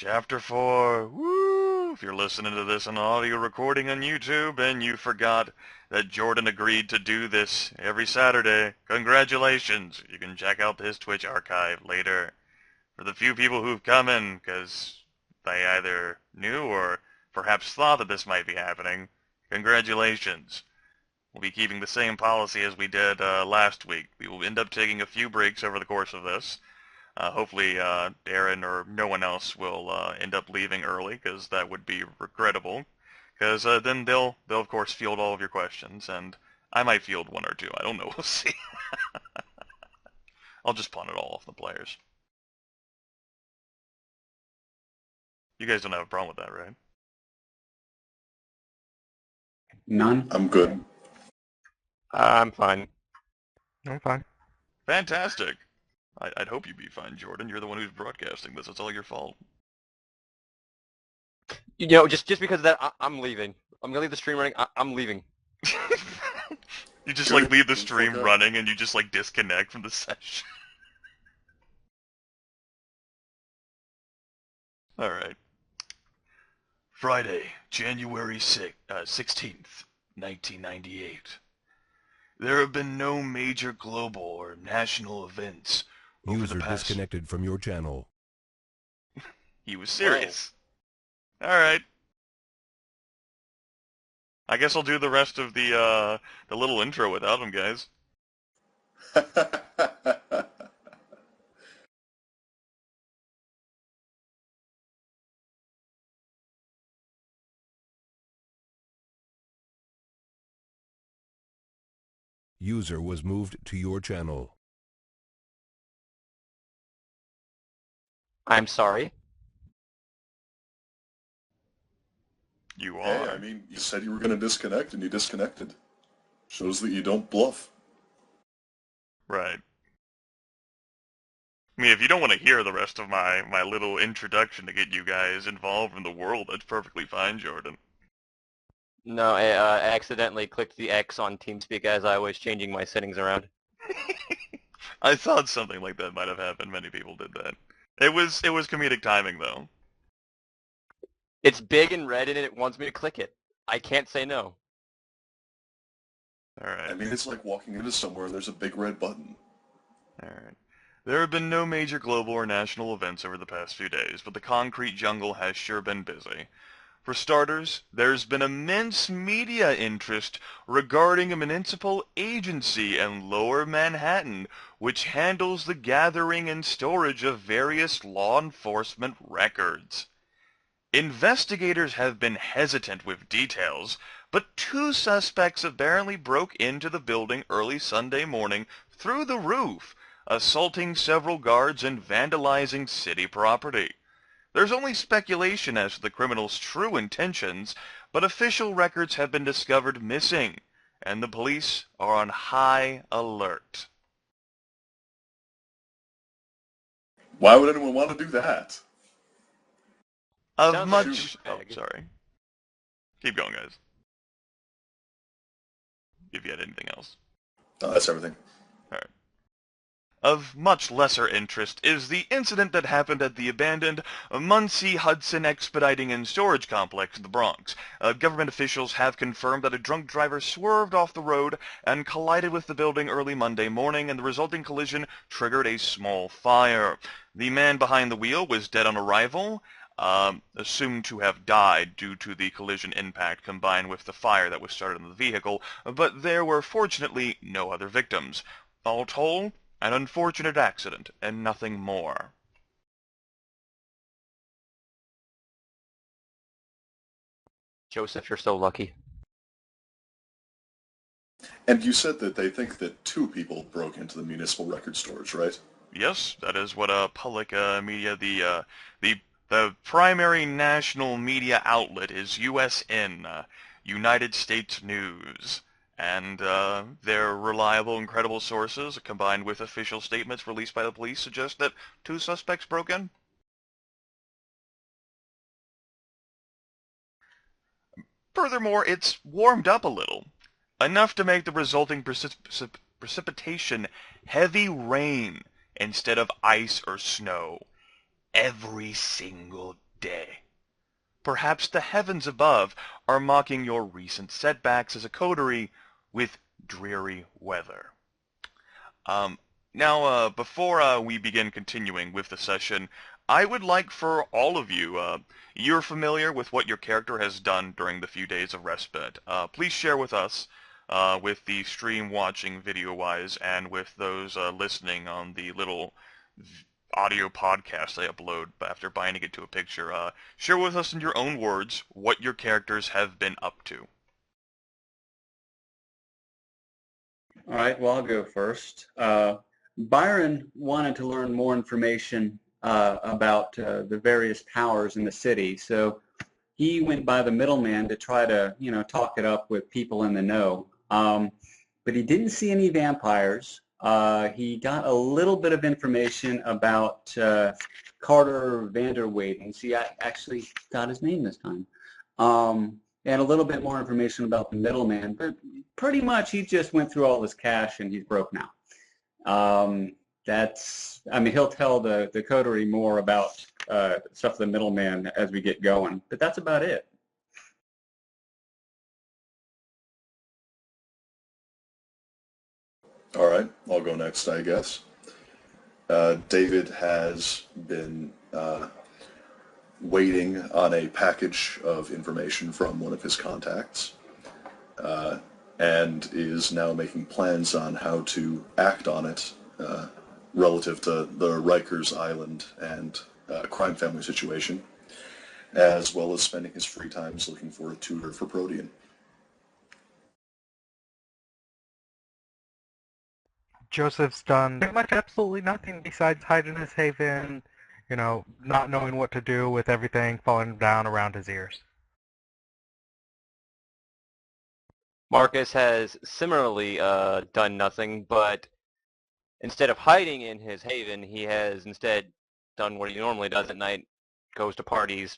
Chapter 4. Woo! If you're listening to this on audio recording on YouTube and you forgot that Jordan agreed to do this every Saturday, congratulations! You can check out his Twitch archive later. For the few people who've come in because they either knew or perhaps thought that this might be happening, congratulations. We'll be keeping the same policy as we did last week. We will end up taking a few breaks over the course of this. Hopefully Darren or no one else will end up leaving early, because that would be regrettable. Because then they'll of course field all of your questions, and I might field one or two. I don't know. We'll see. I'll just pawn it all off the players. You guys don't have a problem with that, right? None. I'm good. I'm fine. I'm fine. Fantastic. I'd hope you'd be fine, Jordan. You're the one who's broadcasting this. It's all your fault. You know, just because of that, I'm leaving. I'm gonna leave the stream running. I'm leaving. You just like leave the stream running and you just like disconnect from the session. Alright. Friday, January 16th, 1998. There have been no major global or national events over User the past... disconnected from your channel. He was serious. Alright. I guess I'll do the rest of the little intro without him, guys. User was moved to your channel. I'm sorry. You are. Hey, I mean, you said you were going to disconnect, and you disconnected. Shows that you don't bluff. Right. I mean, if you don't want to hear the rest of my little introduction to get you guys involved in the world, that's perfectly fine, Jordan. No, I accidentally clicked the X on TeamSpeak as I was changing my settings around. I thought something like that might have happened. Many people did that. It was comedic timing, though. It's big and red and it wants me to click it. I can't say no. Alright. I mean, it's like walking into somewhere and there's a big red button. Alright. There have been no major global or national events over the past few days, but the concrete jungle has sure been busy. For starters, there's been immense media interest regarding a municipal agency in Lower Manhattan which handles the gathering and storage of various law enforcement records. Investigators have been hesitant with details, but two suspects apparently broke into the building early Sunday morning through the roof, assaulting several guards and vandalizing city property. There's only speculation as to the criminals' true intentions, but official records have been discovered missing, and the police are on high alert. Why would anyone want to do that? Of Sounds like a much... Oh, douchebag. sorry. Keep going, guys. If you had anything else. No, that's everything. Alright. Of much lesser interest is the incident that happened at the abandoned Muncie Hudson Expediting and Storage Complex in the Bronx. Government officials have confirmed that a drunk driver swerved off the road and collided with the building early Monday morning, and the resulting collision triggered a small fire. The man behind the wheel was dead on arrival, assumed to have died due to the collision impact combined with the fire that was started in the vehicle, but there were fortunately no other victims. All told, an unfortunate accident, and nothing more. Joseph, you're so lucky. And you said that they think that two people broke into the municipal record storage, right? Yes, that is what public media, the primary national media outlet is USN, United States News. And their reliable and credible sources, combined with official statements released by the police, suggest that two suspects broke in. Furthermore, it's warmed up a little, enough to make the resulting precipitation heavy rain instead of ice or snow every single day. Perhaps the heavens above are mocking your recent setbacks as a coterie with dreary weather. Now, before we begin continuing with the session, I would like for all of you, you're familiar with what your character has done during the few days of respite. Please share with us, with the stream watching video-wise, and with those listening on the little audio podcast I upload after binding it to a picture. Share with us in your own words what your characters have been up to. All right, well, I'll go first. Byron wanted to learn more information about the various powers in the city, so he went by the middleman to try to, talk it up with people in the know. But he didn't see any vampires. He got a little bit of information about Carter Vanderweyden. See, I actually got his name this time. And a little bit more information about the middleman, but pretty much he just went through all his cash and he's broke now. He'll tell the coterie more about stuff of the middleman as we get going, but that's about it. All right, I'll go next, I guess. David has been waiting on a package of information from one of his contacts, and is now making plans on how to act on it relative to the Rikers Island and crime family situation, as well as spending his free times looking for a tutor for Protean. Joseph's done pretty much absolutely nothing besides hide in his haven, not knowing what to do with everything falling down around his ears. Marcus has similarly done nothing, but instead of hiding in his haven, he has instead done what he normally does at night, goes to parties,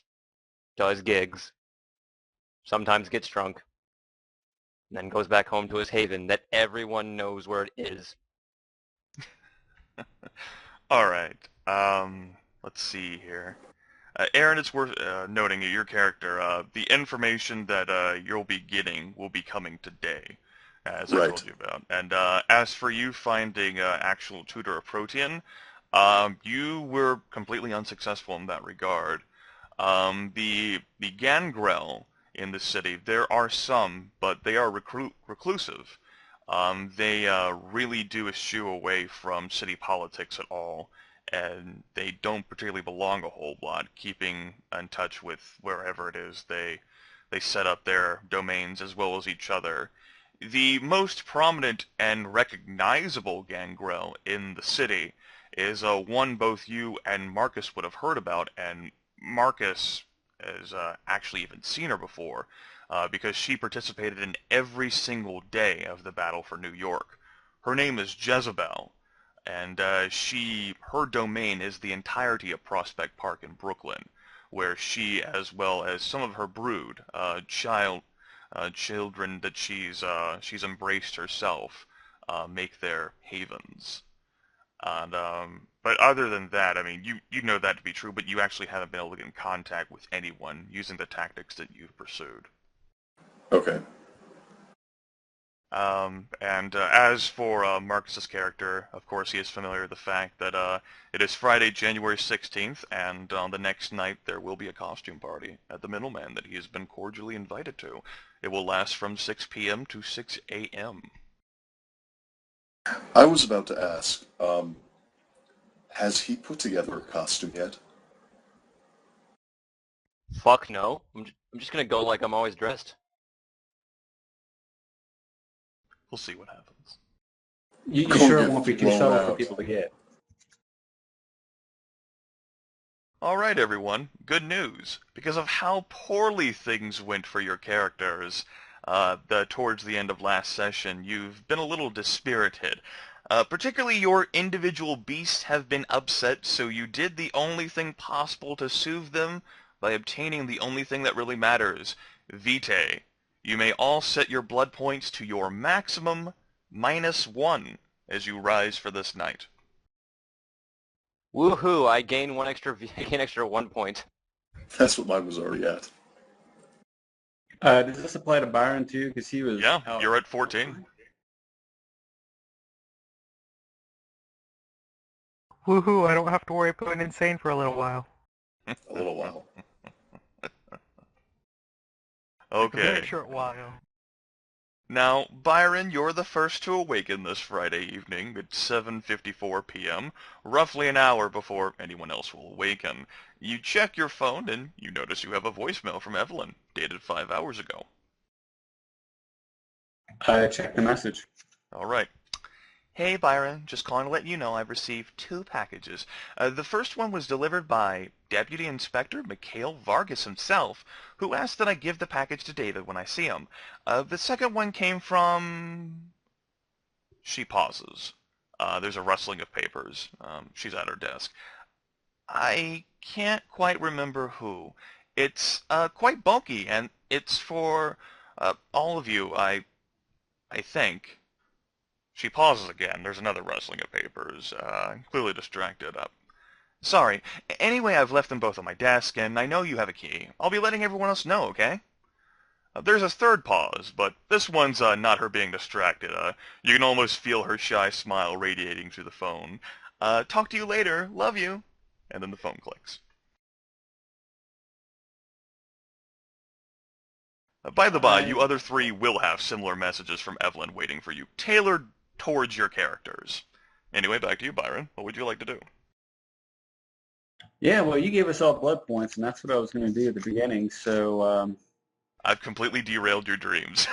does gigs, sometimes gets drunk, and then goes back home to his haven that everyone knows where it is. All right. Let's see here. Aaron, it's worth noting your character. The information that you'll be getting will be coming today, as I told you about. And as for you finding actual tutor of Protean, you were completely unsuccessful in that regard. The Gangrel in the city, there are some, but they are reclusive. They really do eschew away from city politics at all, and they don't particularly belong a whole lot, keeping in touch with wherever it is they set up their domains as well as each other. The most prominent and recognizable gangrel in the city is one both you and Marcus would have heard about, and Marcus has actually even seen her before, because she participated in every single day of the battle for New York. Her name is Jezebel, and her domain is the entirety of Prospect Park in Brooklyn, where she, as well as some of her brood, children that she's embraced herself, make their havens. And but other than that, I mean, you know that to be true, but you actually haven't been able to get in contact with anyone using the tactics that you've pursued. Okay. And as for Marcus's character, of course, he is familiar with the fact that it is Friday, January 16th, and on the next night there will be a costume party at the Middleman that he has been cordially invited to. It will last from 6 p.m. to 6 a.m. I was about to ask, has he put together a costume yet? Fuck no. I'm just gonna go like I'm always dressed. We'll see what happens. You Go sure it get won't be too blown subtle for out. people to get? All right, everyone. Good news. Because of how poorly things went for your characters towards the end of last session, you've been a little dispirited. Particularly your individual beasts have been upset, so you did the only thing possible to soothe them by obtaining the only thing that really matters, Vitae. You may all set your blood points to your maximum -1 as you rise for this night. Woohoo! I gain I gain extra 1 point. That's what mine was already at. Does this apply to Byron too? Because he was Yeah, out. you're at 14. Woohoo, I don't have to worry about going insane for a little while. A little while. A very Okay. short while. Now, Byron, you're the first to awaken this Friday evening at 7:54 p.m., roughly an hour before anyone else will awaken. You check your phone and you notice you have a voicemail from Evelyn, dated 5 hours ago. I checked the message. All right. Hey, Byron. Just calling to let you know I've received 2 packages. The first one was delivered by Deputy Inspector Mikhail Vargas himself, who asked that I give the package to David when I see him. The second one came from... She pauses. There's a rustling of papers. She's at her desk. I can't quite remember who. It's quite bulky, and it's for all of you, I think. She pauses again. There's another rustling of papers. Clearly distracted. Sorry. Anyway, I've left them both on my desk, and I know you have a key. I'll be letting everyone else know, okay? There's a third pause, but this one's not her being distracted. You can almost feel her shy smile radiating through the phone. Talk to you later. Love you. And then the phone clicks. By the by, you other 3 will have similar messages from Evelyn waiting for you, tailored towards your characters. Anyway, back to you, Byron. What would you like to do? Yeah, well, you gave us all blood points, and that's what I was going to do at the beginning. So I've completely derailed your dreams.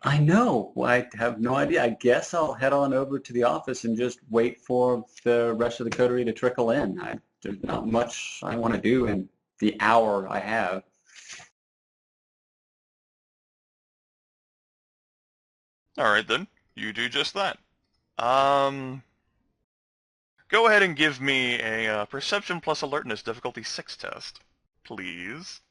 I know. Well, I have no idea. I guess I'll head on over to the office and just wait for the rest of the coterie to trickle in. There's not much I want to do in the hour I have. Alright then, you do just that. Go ahead and give me a Perception plus Alertness difficulty 6 test, please.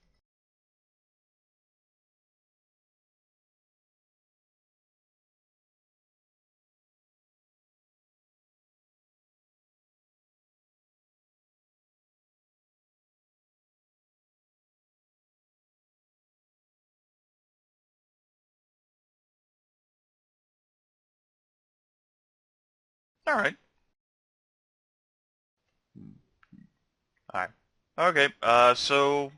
Alright. Alright. Okay, so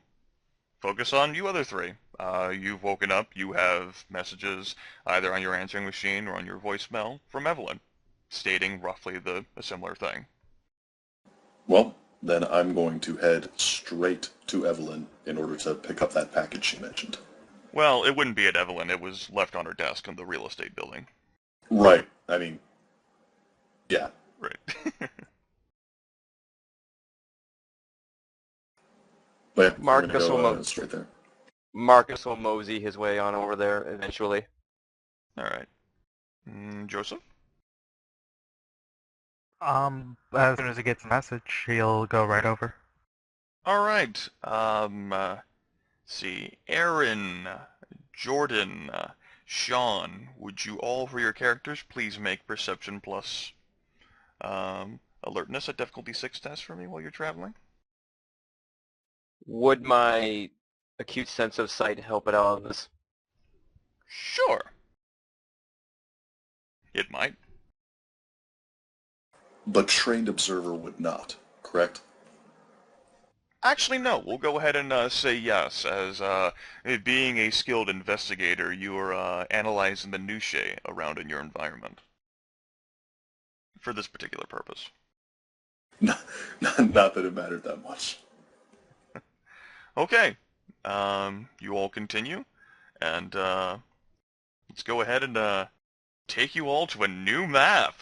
focus on you other 3. You've woken up, you have messages either on your answering machine or on your voicemail from Evelyn, stating roughly a similar thing. Well, then I'm going to head straight to Evelyn in order to pick up that package she mentioned. Well, it wouldn't be at Evelyn, it was left on her desk in the real estate building. Right. I mean, yeah. Right. But yeah, Marcus I'm will gonna go straight there. Marcus will mosey his way on over there eventually. Alright. Joseph? As soon as he gets a message, he'll go right over. Alright. See. Aaron, Jordan, Sean, would you all, for your characters, please make Perception plus Alertness at difficulty 6 test for me while you're traveling? Would my acute sense of sight help at all in this? Sure. It might. But trained observer would not, correct? Actually, no. We'll go ahead and say yes, as being a skilled investigator, you are analyzing the minutiae around in your environment. For this particular purpose. Not that it mattered that much. Okay. You all continue, and let's go ahead and take you all to a new map.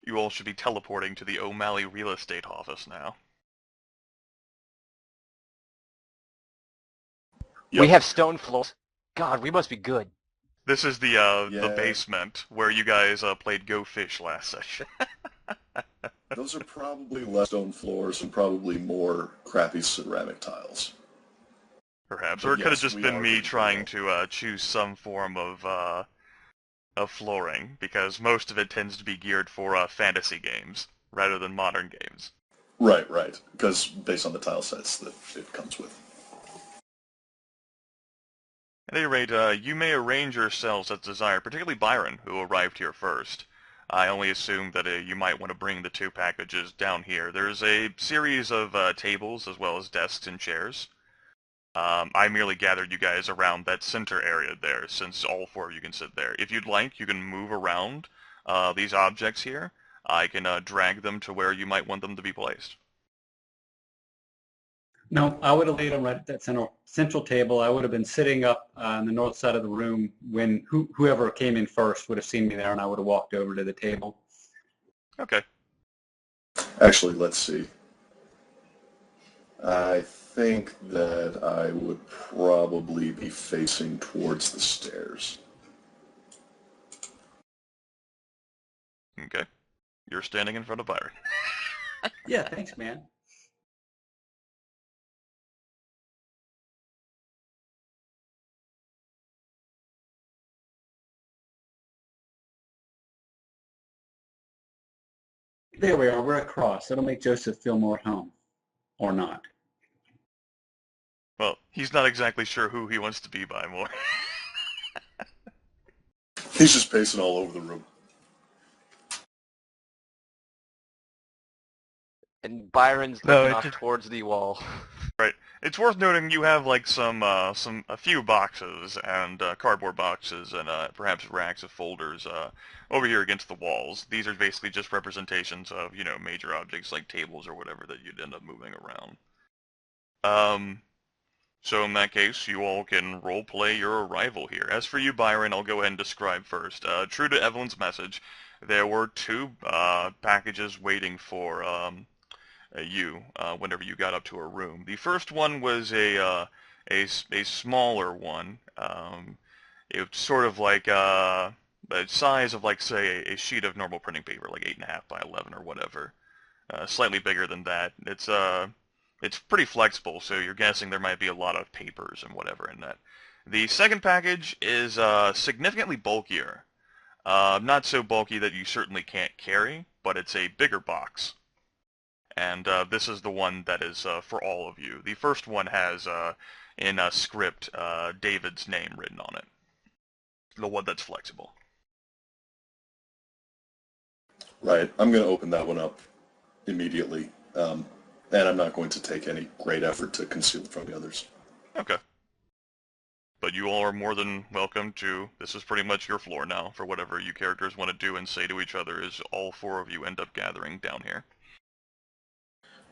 You all should be teleporting to the O'Malley real estate office now. Yep. We have stone floors. God, we must be good. This is the Yeah. basement where you guys played Go Fish last session. Those are probably less stone floors and probably more crappy ceramic tiles. Perhaps, But or it could have yes, just we been are me going to trying roll. to choose some form of flooring, because most of it tends to be geared for fantasy games rather than modern games. Right, right. Because based on the tile sets that it comes with. At any rate, you may arrange yourselves as desired, particularly Byron, who arrived here first. I only assumed that you might want to bring the two packages down here. There's a series of tables as well as desks and chairs. I merely gathered you guys around that center area there, since all four of you can sit there. If you'd like, you can move around these objects here. I can drag them to where you might want them to be placed. No, I would have laid them right at that central table. I would have been sitting up on the north side of the room when whoever came in first would have seen me there, and I would have walked over to the table. Okay. Actually, let's see. I think that I would probably be facing towards the stairs. Okay. You're standing in front of Byron. Yeah, thanks, man. There we are. We're across. That'll make Joseph feel more at home, or not. Well, he's not exactly sure who he wants to be by more. He's just pacing all over the room. And Byron's No, looking it off just towards the wall. Right. It's worth noting you have like a few boxes and cardboard boxes and perhaps racks of folders over here against the walls. These are basically just representations of, you know, major objects like tables or whatever that you'd end up moving around. So in that case, you all can role play your arrival here. As for you, Byron, I'll go ahead and describe first. True to Evelyn's message, there were two packages waiting for you whenever you got up to her room. The first one was a smaller one. It's sort of like the size of, like, say, a sheet of normal printing paper, like 8.5 by 11 or whatever. Slightly bigger than that. It's pretty flexible, so you're guessing there might be a lot of papers and whatever in that. The second package is significantly bulkier. Not so bulky that you certainly can't carry, but it's a bigger box. And this is the one that is for all of you. The first one has, in a script, David's name written on it. The one that's flexible. Right. I'm going to open that one up immediately. And I'm not going to take any great effort to conceal it from the others. Okay. But you all are more than welcome to, this is pretty much your floor now, for whatever you characters want to do and say to each other as all four of you end up gathering down here.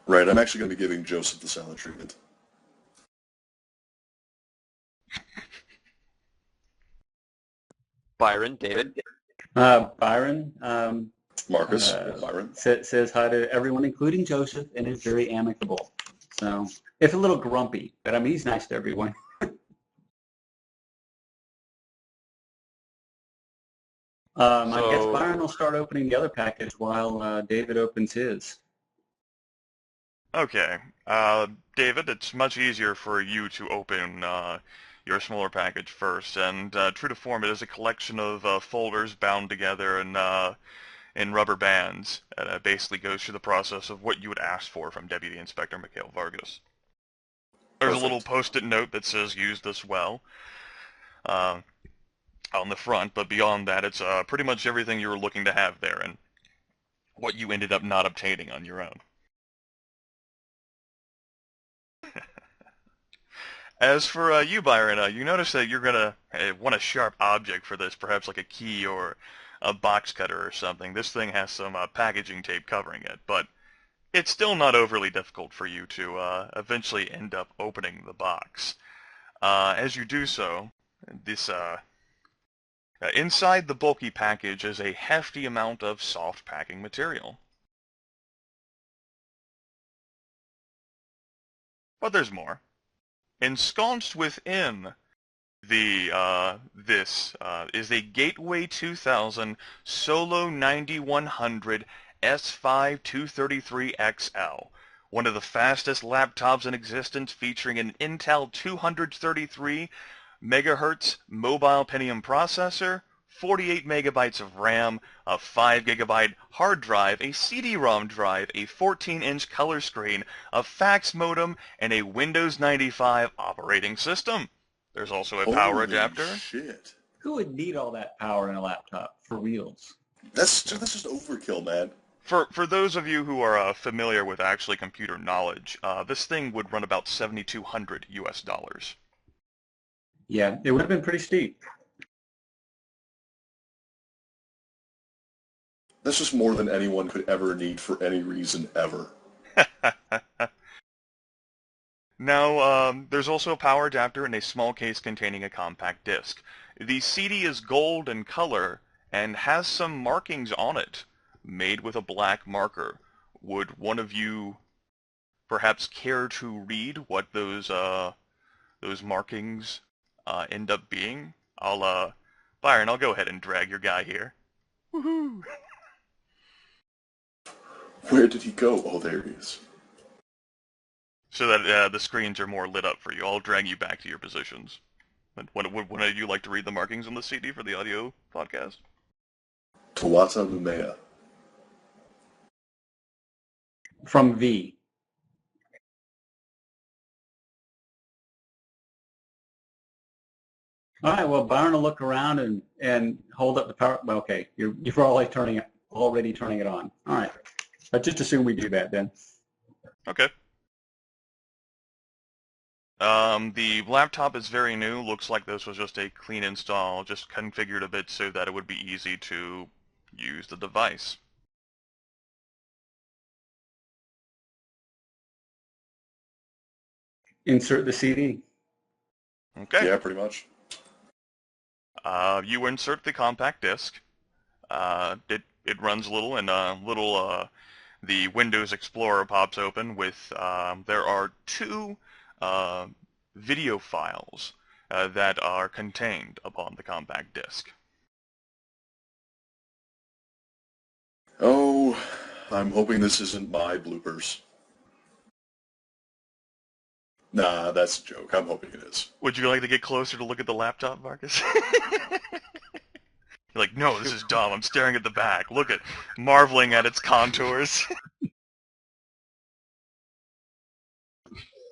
Right. I'm actually going to be giving Joseph the silent treatment. Byron, David. Byron Marcus, Byron. says hi to everyone, including Joseph, and is very amicable. So, it's a little grumpy, but I mean, he's nice to everyone. I guess Byron will start opening the other package while David opens his. Okay. David, it's much easier for you to open your smaller package first, and true to form, it is a collection of folders bound together in rubber bands. And it basically goes through the process of what you would ask for from Deputy Inspector Mikhail Vargas. There's a little post-it note that says, use this well, on the front, but beyond that, it's pretty much everything you were looking to have there, and what you ended up not obtaining on your own. As for you, Byron, you notice that you're going to want a sharp object for this, perhaps like a key or a box cutter or something. This thing has some packaging tape covering it, but it's still not overly difficult for you to eventually end up opening the box. As you do so, this inside the bulky package is a hefty amount of soft packing material. But there's more. Ensconced within this is a Gateway 2000 Solo 9100 S5 233XL one of the fastest laptops in existence, featuring an Intel 233 megahertz mobile Pentium processor, 48 megabytes of RAM, a 5 gigabyte hard drive, a CD-ROM drive, a 14-inch color screen, a fax modem, and a Windows 95 operating system. There's also a power Holy adapter. shit. Who would need all that power in a laptop, for reals? That's just overkill, man. For those of you who are familiar with actually computer knowledge, this thing would run about $7,200 US. Yeah, it would have been pretty steep. That's just more than anyone could ever need for any reason ever. Now, there's also a power adapter and a small case containing a compact disc. The CD is gold in color and has some markings on it, made with a black marker. Would one of you perhaps care to read what those markings end up being? Byron, I'll go ahead and drag your guy here. Woohoo! Where did he go? Oh, there he is. So that the screens are more lit up for you. I'll drag you back to your positions. Would one of you like to read the markings on the CD for the audio podcast? Tawata Lumea. From V. All right, well, Byron will look around and hold up the power. Well, okay, you're already turning it on. All right, but just assume we do that then. Okay. The laptop is very new. Looks like this was just a clean install, just configured a bit so that it would be easy to use the device. Insert the CD. Okay. Yeah, pretty much. You insert the compact disc. It runs a little, and the Windows Explorer pops open with there are two video files that are contained upon the compact disc. Oh, I'm hoping this isn't my bloopers. Nah, that's a joke. I'm hoping it is. Would you like to get closer to look at the laptop, Marcus? You're like, no, this is dumb. I'm staring at the back. Look at, marveling at its contours.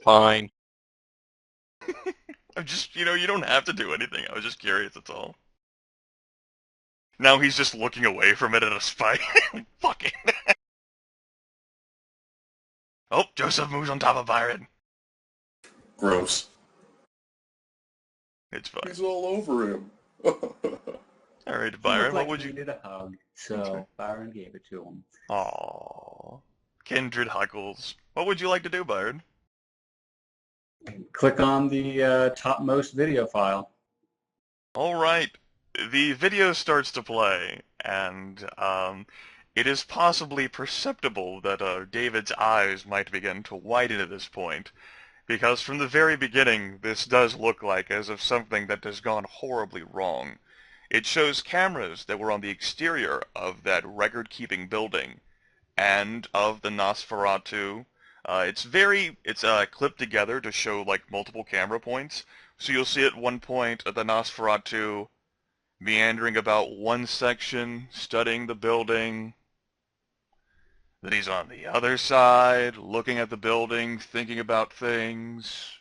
Fine. I'm just, you don't have to do anything. I was just curious, that's all. Now he's just looking away from it at a spite. Fuck it. Oh, Joseph moves on top of Byron. Gross. It's fine. He's all over him. Alright, Byron, what would he you... needed a hug, so Byron gave it to him. Aww. Kindred Huckles. What would you like to do, Byron? Click on the topmost video file. Alright. The video starts to play, and it is possibly perceptible that David's eyes might begin to widen at this point, because from the very beginning, this does look like as if something that has gone horribly wrong. It shows cameras that were on the exterior of that record-keeping building, and of the Nosferatu. It's clipped together to show like multiple camera points. So you'll see at one point the Nosferatu meandering about one section, studying the building. Then he's on the other side, looking at the building, thinking about things.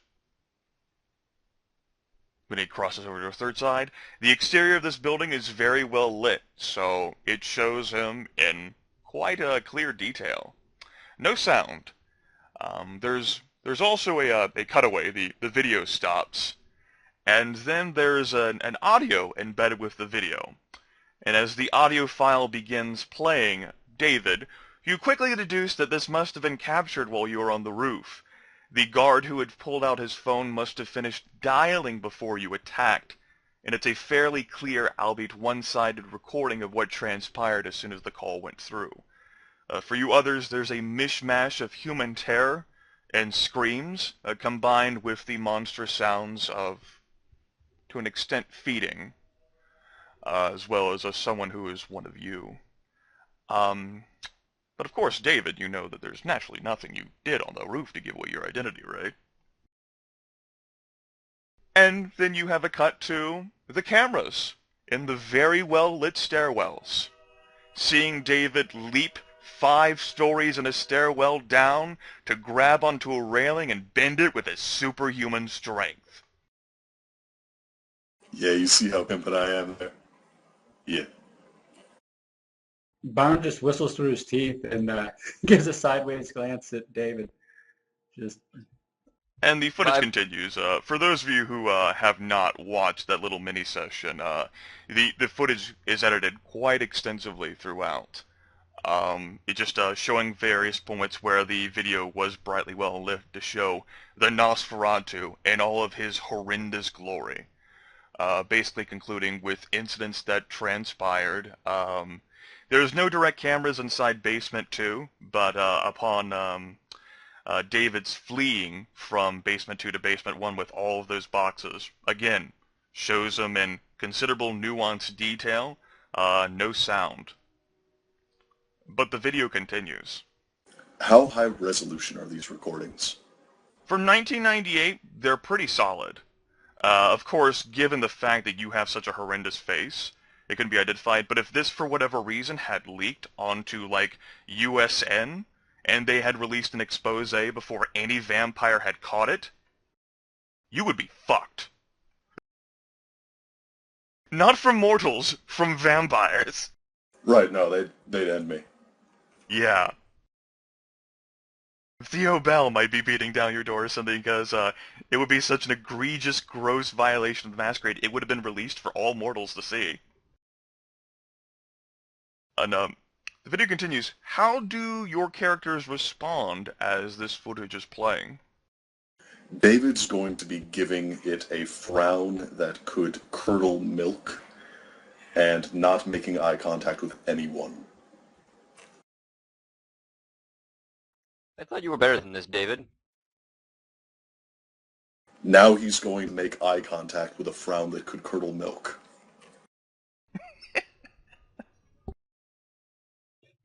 When he crosses over to a third side, the exterior of this building is very well lit, so it shows him in quite a clear detail. No sound. There's also a cutaway. The video stops, and then there's an audio embedded with the video. And as the audio file begins playing, David, you quickly deduce that this must have been captured while you were on the roof. The guard who had pulled out his phone must have finished dialing before you attacked, and it's a fairly clear, albeit one-sided recording of what transpired as soon as the call went through. For you others, there's a mishmash of human terror and screams, combined with the monstrous sounds of, to an extent, feeding, as well as someone who is one of you. But of course, David, you know that there's naturally nothing you did on the roof to give away your identity, right? And then you have a cut to the cameras in the very well-lit stairwells. Seeing David leap 5 stories in a stairwell down to grab onto a railing and bend it with his superhuman strength. Yeah, you see how pimpin' I am there? Yeah. Byron just whistles through his teeth and gives a sideways glance at David. Just And the footage continues. For those of you who have not watched that little mini session, the footage is edited quite extensively throughout. It just showing various points where the video was brightly well lit to show the Nosferatu in all of his horrendous glory. Basically concluding with incidents that transpired. There's no direct cameras inside Basement 2, but upon David's fleeing from Basement 2 to Basement 1 with all of those boxes, again, shows them in considerable nuanced detail, no sound. But the video continues. How high resolution are these recordings? For 1998, they're pretty solid. Of course, given the fact that you have such a horrendous face, it can be identified, but if this, for whatever reason, had leaked onto, like, USN, and they had released an expose before any vampire had caught it, you would be fucked. Not from mortals, from vampires. Right, no, they'd end me. Yeah. Theo Bell might be beating down your door or something because it would be such an egregious, gross violation of the Masquerade, it would have been released for all mortals to see. And the video continues. How do your characters respond as this footage is playing? David's going to be giving it a frown that could curdle milk and not making eye contact with anyone. I thought you were better than this, David. Now he's going to make eye contact with a frown that could curdle milk.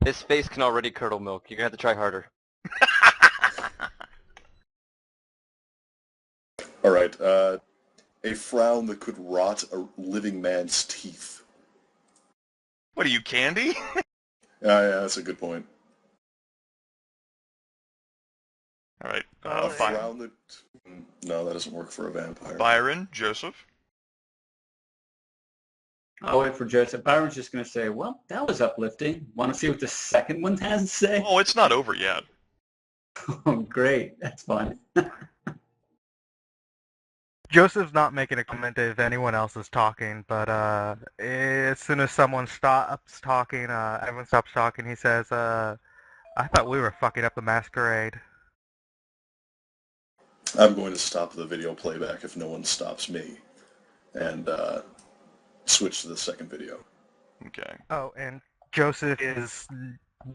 His face can already curdle milk. You're gonna have to try harder. Alright, a frown that could rot a living man's teeth. What are you, candy? Yeah, that's a good point. Alright, A frown that... No, that doesn't work for a vampire. Byron, Joseph? I'll wait for Joseph. Byron's just going to say, well, that was uplifting. Want to see what the second one has to say? Oh, it's not over yet. Oh, great. That's fun. Joseph's not making a comment if anyone else is talking, but as soon as someone stops talking, everyone stops talking, he says, I thought we were fucking up the Masquerade. I'm going to stop the video playback if no one stops me, and switch to the second video. Okay. Oh, and Joseph is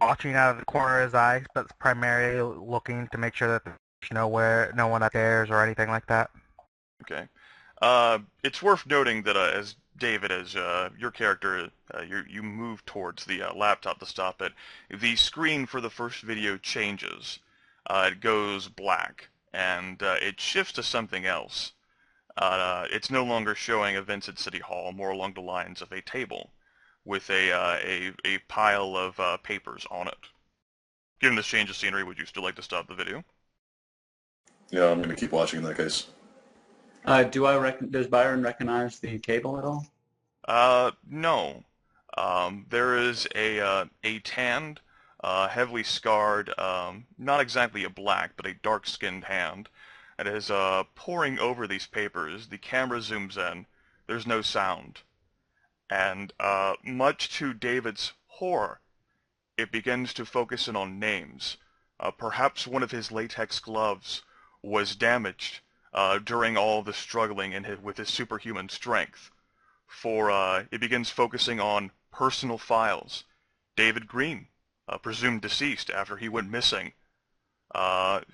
watching out of the corner of his eye, but primarily looking to make sure that there's no one upstairs or anything like that. Okay. It's worth noting that as David, as your character, you move towards the laptop to stop it, the screen for the first video changes. It goes black, and it shifts to something else. It's no longer showing events at City Hall, more along the lines of a table with a pile of papers on it. Given this change of scenery, would you still like to stop the video? Yeah, I'm going to keep watching in that case. Does Byron recognize the table at all? No. There is a tanned, heavily scarred, not exactly a black, but a dark-skinned hand that is poring over these papers. The camera zooms in. There's no sound. And much to David's horror, it begins to focus in on names. Perhaps one of his latex gloves was damaged during all the struggling with his superhuman strength. For it begins focusing on personal files. David Green, presumed deceased after he went missing.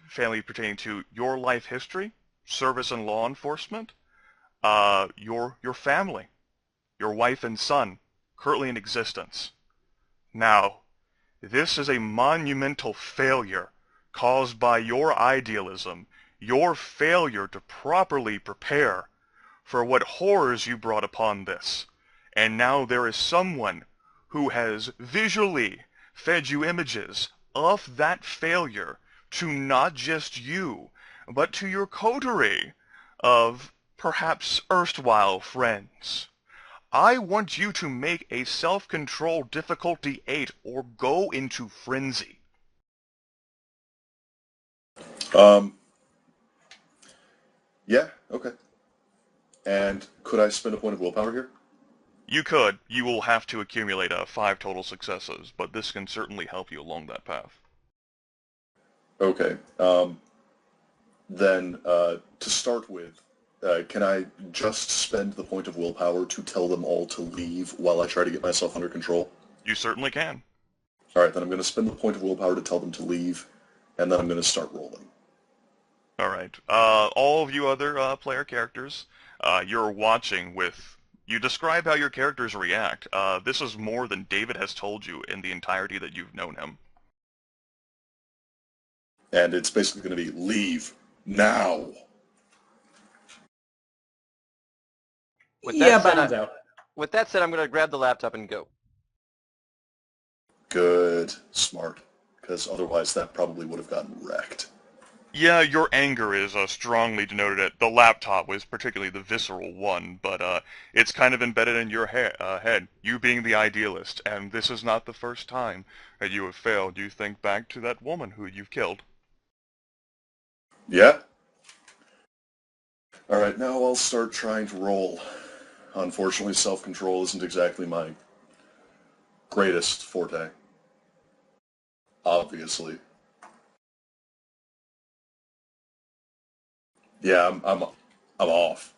Family pertaining to your life history, service in law enforcement, your family, your wife and son, currently in existence. Now, This is a monumental failure caused by your idealism, your failure to properly prepare for what horrors you brought upon this. And now there is someone who has visually fed you images of that failure to not just you, but to your coterie of perhaps erstwhile friends. I want you to make a self-control difficulty 8 or go into frenzy. Yeah, okay. And could I spend a point of willpower here? You could. You will have to accumulate 5 total successes, but this can certainly help you along that path. Okay. Then, to start with, can I just spend the point of willpower to tell them all to leave while I try to get myself under control? You certainly can. All right, then I'm going to spend the point of willpower to tell them to leave, and then I'm going to start rolling. All right. All of you other player characters, you're watching with... You describe how your characters react. This is more than David has told you in the entirety that you've known him. And it's basically going to be, leave, now! With Yeah, that said, Byron's out. with that said, I'm going to grab the laptop and go. Good. Smart. Because otherwise that probably would have gotten wrecked. Yeah, your anger is strongly denoted at the laptop was particularly the visceral one, but it's kind of embedded in your head, you being the idealist, and this is not the first time that you have failed. You think back to that woman who you've killed. Yeah? Alright, now I'll start trying to roll. Unfortunately, self-control isn't exactly my greatest forte. Obviously. Yeah, I'm off.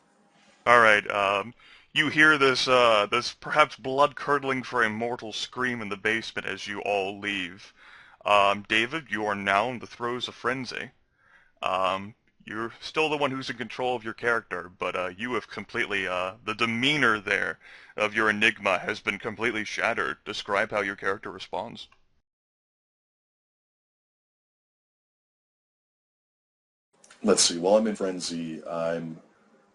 All right, you hear this this perhaps blood-curdling for a mortal scream in the basement as you all leave. David, you are now in the throes of frenzy. You're still the one who's in control of your character, but you have completely, the demeanor there of your enigma has been completely shattered. Describe how your character responds. Let's see, while I'm in frenzy, I'm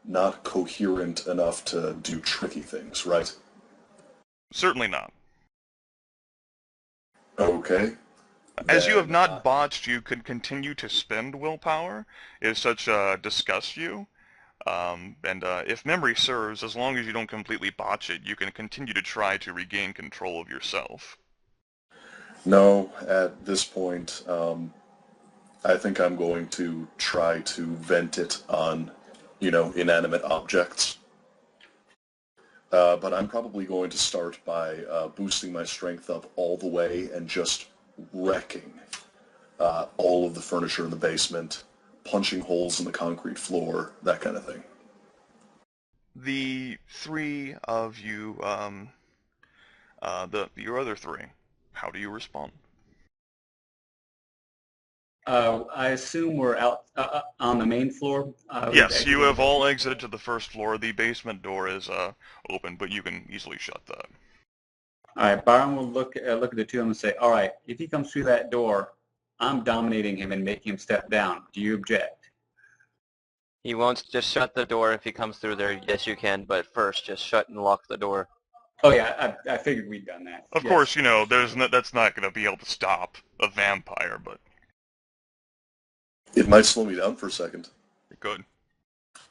not coherent enough to do tricky things, right? Certainly not. Okay. As you have Then, not botched, you could continue to spend willpower if such disgusts you. And if memory serves, as long as you don't completely botch it, you can continue to try to regain control of yourself. no, at this point, I think I'm going to try to vent it on, inanimate objects. But I'm probably going to start by boosting my strength up all the way and just wrecking all of the furniture in the basement, punching holes in the concrete floor, that kind of thing. The three of you, your other three, how do you respond? I assume we're out on the main floor. Yes, you have all exited to the first floor. The basement door is open, but you can easily shut that. All right, Byron will look at the two of them and say, all right, if he comes through that door, I'm dominating him and making him step down. Do you object? He won't just shut the door if he comes through there. Yes, you can, but first just shut and lock the door. Oh, yeah, I figured we'd done that. Of Yes. course, that's not going to be able to stop a vampire, but It might slow me down for a second. it could.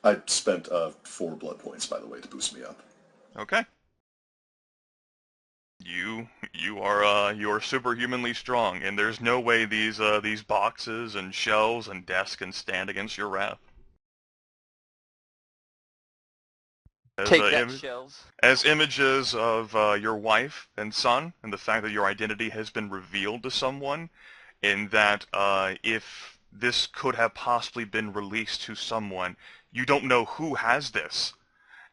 I spent 4 blood points, by the way, to boost me up. Okay. You are superhumanly strong, and there's no way these boxes and shelves and desks can stand against your wrath. Take that, shells. As images of your wife and son, and the fact that your identity has been revealed to someone, in that if this could have possibly been released to someone, you don't know who has this.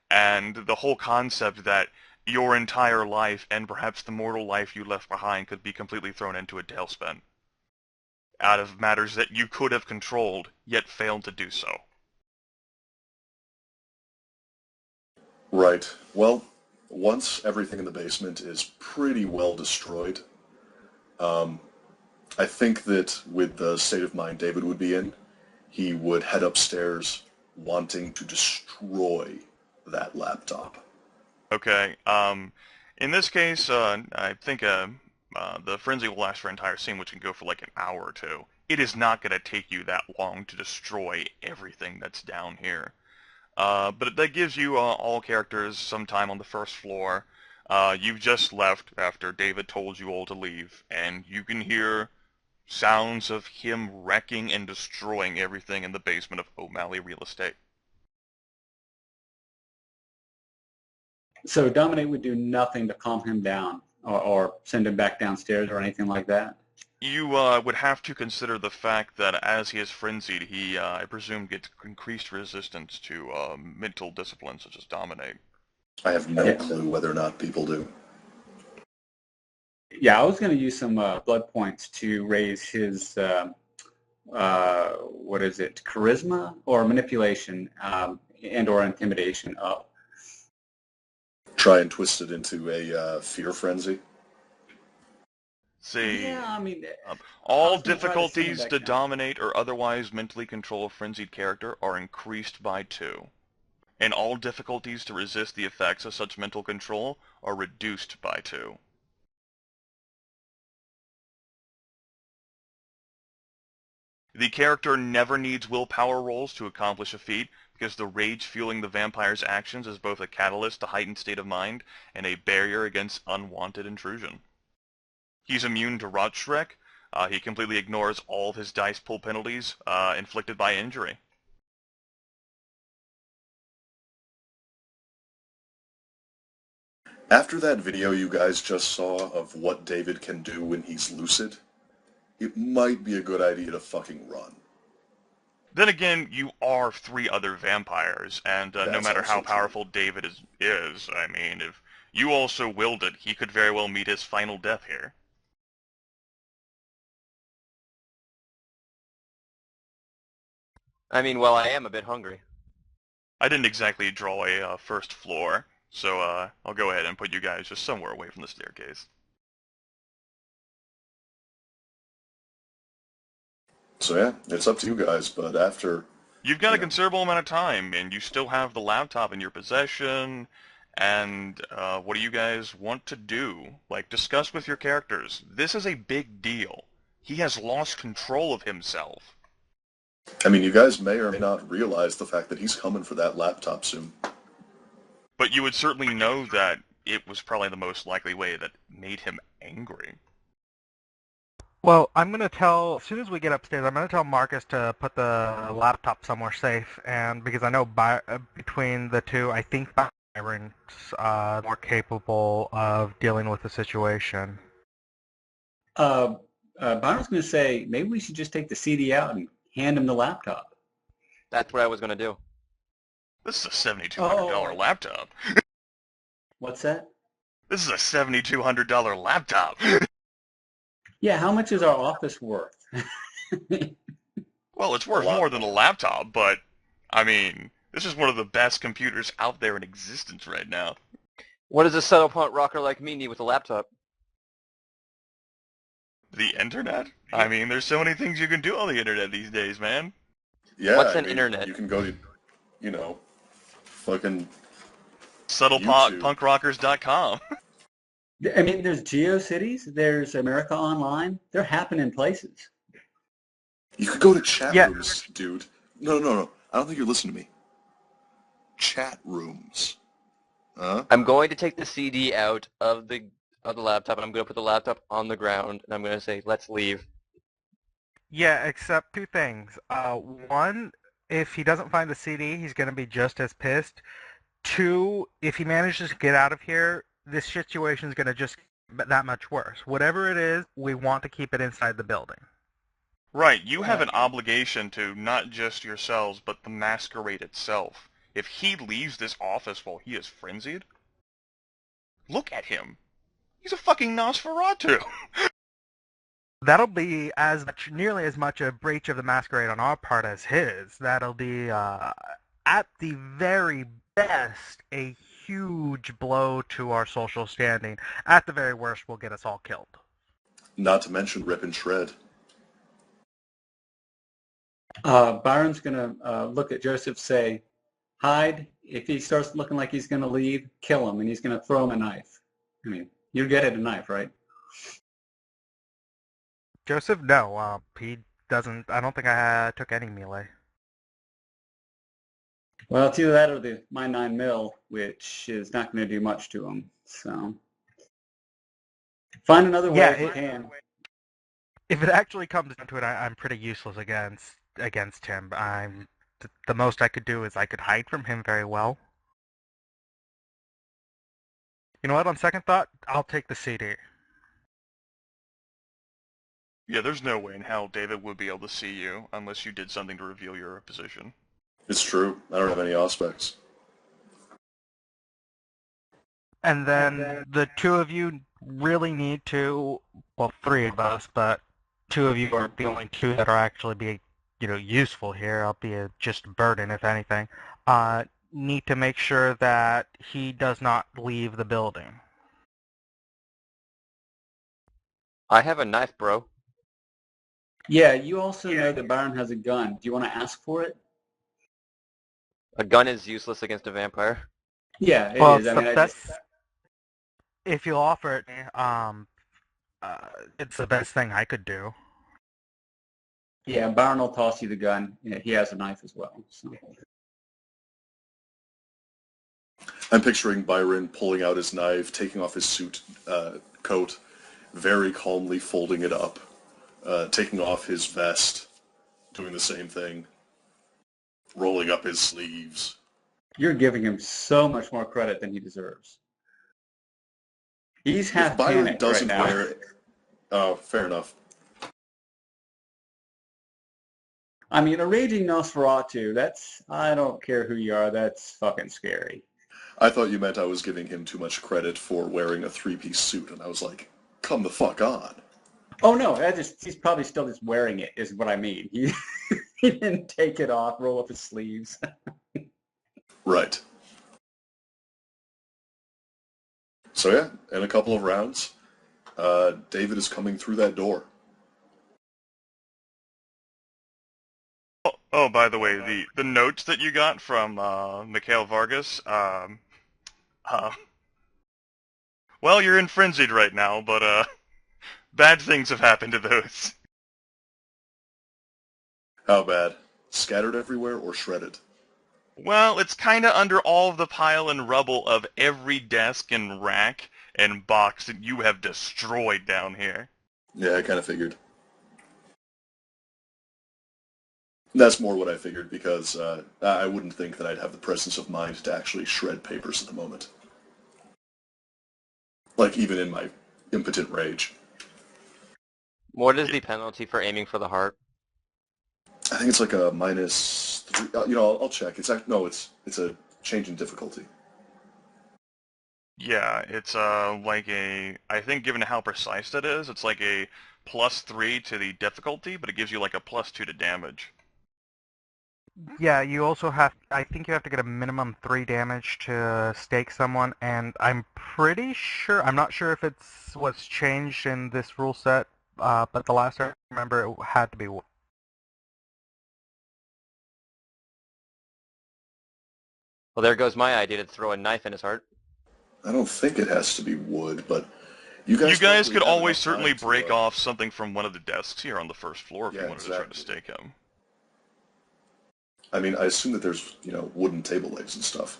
And the whole concept that your entire life and perhaps the mortal life you left behind could be completely thrown into a tailspin out of matters that you could have controlled, yet failed to do so. Right. Well, once everything in the basement is pretty well destroyed, I think that with the state of mind David would be in, he would head upstairs wanting to destroy that laptop. Okay. In this case, I think the frenzy will last for an entire scene, which can go for like an hour or two. It is not going to take you that long to destroy everything that's down here. But that gives you all characters some time on the first floor. You've just left after David told you all to leave, and you can hear sounds of him wrecking and destroying everything in the basement of O'Malley Real Estate. So Dominate would do nothing to calm him down or send him back downstairs or anything like that? You would have to consider the fact that as he is frenzied, he, I presume, gets increased resistance to mental discipline such as Dominate. I have no clue whether or not people do. Yeah, I was going to use some blood points to raise his, what is it, charisma or manipulation and or intimidation up. Try and twist it into a fear frenzy. See, Yeah, I mean, all I was gonna try to send him difficulties back to down. dominate or otherwise mentally control a frenzied character are increased by 2. And all difficulties to resist the effects of such mental control are reduced by 2. The character never needs willpower rolls to accomplish a feat, because the rage fueling the vampire's actions is both a catalyst to heightened state of mind and a barrier against unwanted intrusion. He's immune to Rot Shrek. He completely ignores all of his dice pool penalties inflicted by injury. After that video you guys just saw of what David can do when he's lucid, it might be a good idea to fucking run. Then again, you are 3 other vampires, and no That's matter also how true. powerful David is, I mean, if you also willed it, he could very well meet his final death here. I mean, well, I am a bit hungry. I didn't exactly draw a first floor, so I'll go ahead and put you guys just somewhere away from the staircase. So yeah, it's up to you guys, but after... You've got a Yeah. considerable amount of time, and you still have the laptop in your possession, and what do you guys want to do? Like, discuss with your characters. This is a big deal. He has lost control of himself. I mean, you guys may or may not realize the fact that he's coming for that laptop soon. But you would certainly know that it was probably the most likely way that made him angry. Well, I'm going to tell, as soon as we get upstairs, I'm going to tell Marcus to put the laptop somewhere safe, and because I know between the two, I think Byron's more capable of dealing with the situation. Byron's going to say, maybe we should just take the CD out and hand him the laptop. That's what I was going to do. This is a $7,200 Oh. laptop. What's that? This is a $7,200 laptop. Yeah, how much is our office worth? Well, it's worth A lot more than a laptop, but, I mean, this is one of the best computers out there in existence right now. What does a subtle punk rocker like me need with a laptop? The internet? I mean, there's so many things you can do on the internet these days, man. Yeah, What's I an mean, internet? You can go to, you know, fucking... Subtlepunkrockers.com. I mean, there's GeoCities, there's America Online. They're happening places. You could go to chat Yeah. rooms, dude. No. I don't think you're listening to me. Chat rooms. Huh? I'm going to take the CD out of the laptop, and I'm going to put the laptop on the ground, and I'm going to say, let's leave. Yeah, except 2 things. One, if he doesn't find the CD, he's going to be just as pissed. 2, if he manages to get out of here, this situation is going to just get that much worse. Whatever it is, we want to keep it inside the building. Right, you have an obligation to not just yourselves, but the Masquerade itself. If he leaves this office while he is frenzied, look at him. He's a fucking Nosferatu. That'll be nearly as much a breach of the Masquerade on our part as his. That'll be, at the very best, a huge blow to our social standing. At the very worst, will get us all killed. Not to mention rip and shred. Byron's going to look at Joseph, say, hide. If he starts looking like he's going to leave, kill him, and he's going to throw him a knife. I mean, you get it, a knife, right? Joseph, no, he doesn't. I don't think I took any melee. Well, it's either that or my 9mm, which is not going to do much to him. So find another way if you can. If it actually comes down to it, I'm pretty useless against him. The most I could do is I could hide from him very well. You know what? On second thought, I'll take the CD. Yeah, there's no way in hell David would be able to see you unless you did something to reveal your position. It's true. I don't have any aspects. And then the two of you really need to, well, three of us, but two of you are the only two that are actually useful here. I'll be just a burden, if anything. Need to make sure that he does not leave the building. I have a knife, bro. Yeah, you also know that Byron has a gun. Do you want to ask for it? A gun is useless against a vampire. Yeah, it Well, is. I mean, if you'll offer it, it's the best thing I could do. Yeah, Byron will toss you the gun. Yeah, he has a knife as well. So. I'm picturing Byron pulling out his knife, taking off his coat, very calmly folding it up, taking off his vest, doing the same thing, rolling up his sleeves. You're giving him so much more credit than he deserves. He's half panicked right now. Oh, fair enough. I mean, a raging Nosferatu, I don't care who you are, that's fucking scary. I thought you meant I was giving him too much credit for wearing a three-piece suit, and I was like, come the fuck on. Oh, no, he's probably still just wearing it, is what I mean. He didn't take it off, roll up his sleeves. Right. So yeah, in a couple of rounds, David is coming through that door. Oh, by the way, the notes that you got from Mikhail Vargas, well, you're in frenzied right now, but bad things have happened to those. How bad? Scattered everywhere or shredded? Well, it's kinda under all of the pile and rubble of every desk and rack and box that you have destroyed down here. Yeah, I kind of figured. That's more what I figured, because I wouldn't think that I'd have the presence of mind to actually shred papers at the moment. Like, even in my impotent rage. What is the penalty for aiming for the heart? I think it's like a -3. I'll check. It's a change in difficulty. Yeah, it's I think given how precise that is, it's like a +3 to the difficulty, but it gives you like a +2 to damage. Yeah, I think you have to get a minimum 3 damage to stake someone, and I'm not sure if it's what's changed in this rule set, but the last I remember it had to be. Well, there goes my idea to throw a knife in his heart. I don't think it has to be wood, but you guys could always certainly break off something from one of the desks here on the first floor if you wanted to try to stake him. I mean, I assume that there's, wooden table legs and stuff.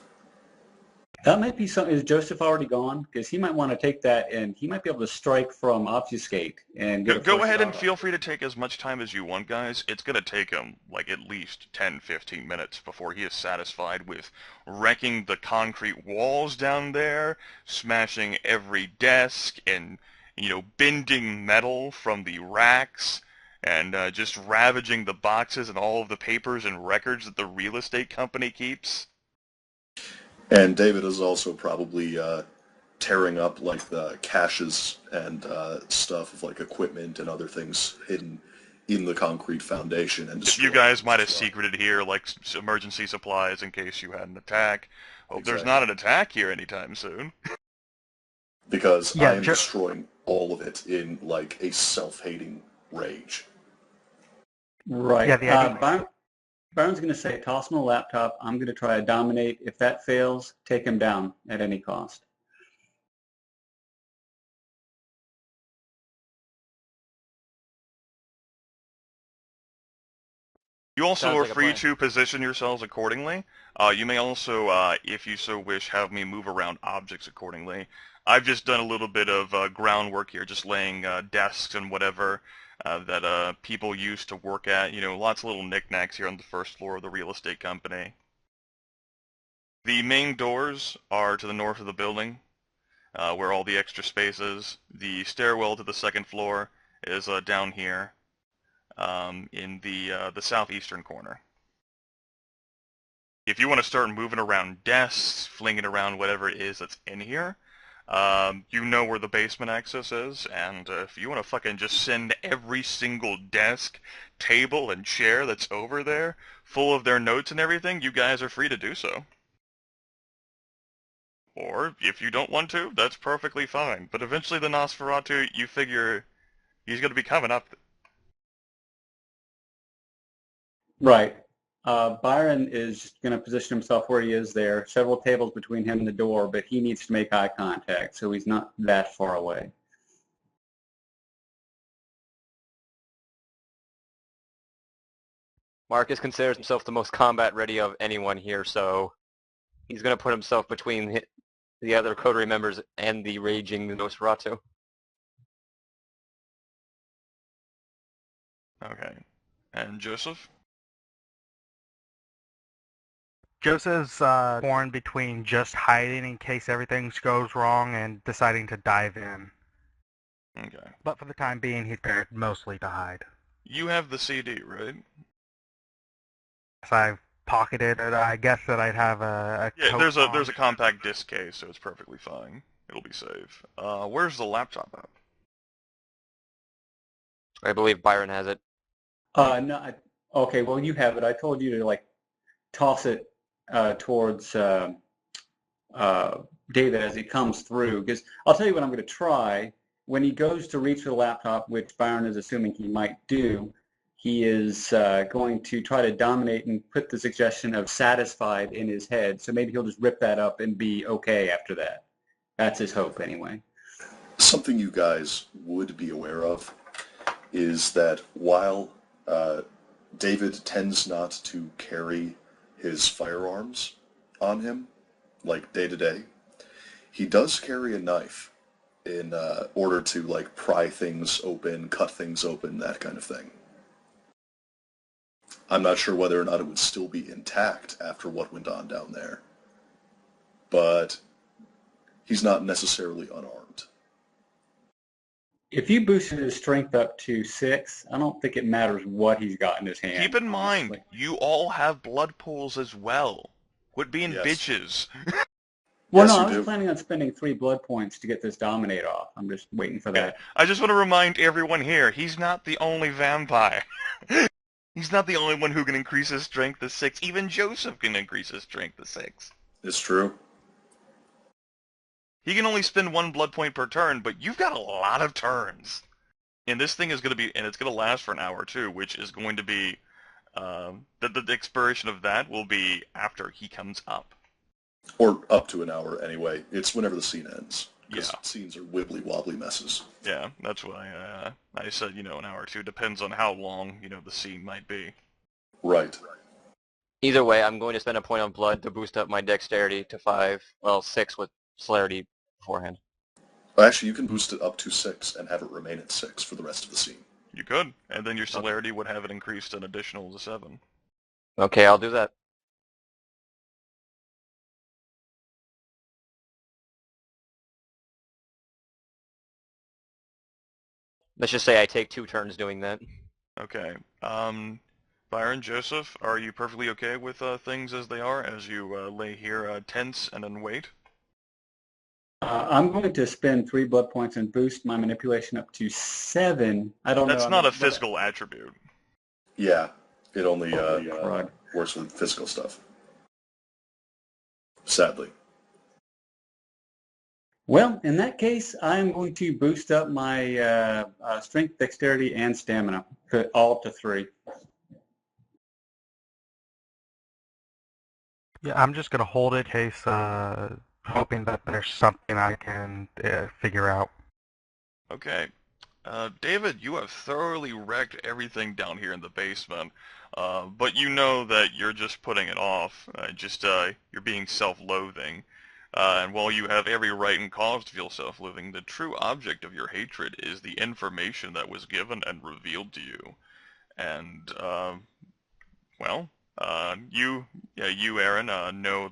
That might be something. Is Joseph already gone? Because he might want to take that, and he might be able to strike from obfuscate and get Go ahead and feel free to take as much time as you want, guys. It's going to take him, like, at least 10-15 minutes before he is satisfied with wrecking the concrete walls down there, smashing every desk, and, bending metal from the racks, and just ravaging the boxes and all of the papers and records that the real estate company keeps. And David is also probably tearing up like the caches and stuff of like equipment and other things hidden in the concrete foundation. And you guys might have secreted here like emergency supplies in case you had an attack. Hope there's not an attack here anytime soon. Because I am destroying all of it in like a self-hating rage. Right. Yeah, the idea. Byron's going to say, toss him a laptop. I'm going to try to dominate. If that fails, take him down at any cost. You also Sounds are like a free plan. to position yourselves accordingly. You may also, if you so wish, have me move around objects accordingly. I've just done a little bit of groundwork here, just laying desks and whatever that people use to work at. You know, lots of little knickknacks here on the first floor of the real estate company. The main doors are to the north of the building, where all the extra space is. The stairwell to the second floor is down here in the southeastern corner. If you want to start moving around desks, flinging around whatever it is that's in here, you know where the basement access is, and if you want to fucking just send every single desk, table, and chair that's over there full of their notes and everything, you guys are free to do so. Or, if you don't want to, that's perfectly fine. But eventually the Nosferatu, you figure, he's going to be coming up. Right. Byron is going to position himself where he is there. Several tables between him and the door, but he needs to make eye contact, so he's not that far away. Marcus considers himself the most combat ready of anyone here, so he's going to put himself between the other coterie members and the raging Nosferatu. Okay. And Joseph? Joseph's torn between just hiding in case everything goes wrong and deciding to dive in. Okay. But for the time being, he's prepared mostly to hide. You have the CD, right? So I've pocketed it. I guess that I'd have a Yeah, coat there's on. a compact disc case, so it's perfectly fine. It'll be safe. Where's the laptop at? I believe Byron has it. No, okay, well, you have it. I told you to, like, toss it towards David as he comes through, because I'll tell you what I'm going to try. When he goes to reach for the laptop, which Byron is assuming he might do, he is going to try to dominate and put the suggestion of satisfied in his head. So maybe he'll just rip that up and be okay after that. That's his hope anyway. Something you guys would be aware of is that while David tends not to carry his firearms on him, like day to day, he does carry a knife in order to like pry things open, cut things open, that kind of thing. I'm not sure whether or not it would still be intact after what went on down there, but he's not necessarily unarmed. If you boosted his strength up to 6, I don't think it matters what he's got in his hand. Keep in mind, honestly. you all have blood pools as well. Quit being Yes. bitches. Well, Yes, no, you I was do. planning on spending 3 blood points to get this dominate off. I'm just waiting for Okay. that. I just want to remind everyone here, he's not the only vampire. He's not the only one who can increase his strength to 6. Even Joseph can increase his strength to 6. It's true. He can only spend 1 blood point per turn, but you've got a lot of turns. And this thing is going to be, and it's going to last for an hour too, which is going to be, the expiration of that will be after he comes up. Or up to an hour anyway. It's whenever the scene ends. Because Yeah. scenes are wibbly-wobbly messes. Yeah, that's why I said, an hour or two. Depends on how long, the scene might be. Right. Either way, I'm going to spend a point of blood to boost up my dexterity to 5, well, 6 with celerity beforehand. Actually, you can boost it up to 6 and have it remain at 6 for the rest of the scene. You could, and then your celerity would have it increased an additional to 7. Okay, I'll do that. Let's just say I take 2 turns doing that. Okay. Byron, Joseph, are you perfectly okay with things as they are, as you lay here tense and then wait? I'm going to spend 3 blood points and boost my manipulation up to 7. I don't know. That's not a physical attribute. Yeah, it only Right. works with physical stuff. Sadly. Well, in that case, I'm going to boost up my strength, dexterity, and stamina, all up to 3. Yeah, I'm just gonna hold it in case, hoping that there's something I can figure out. Okay. David, you have thoroughly wrecked everything down here in the basement, but you know that you're just putting it off. You're being self-loathing. And while you have every right and cause to feel self-loathing, the true object of your hatred is the information that was given and revealed to you. And, well, you, Aaron, know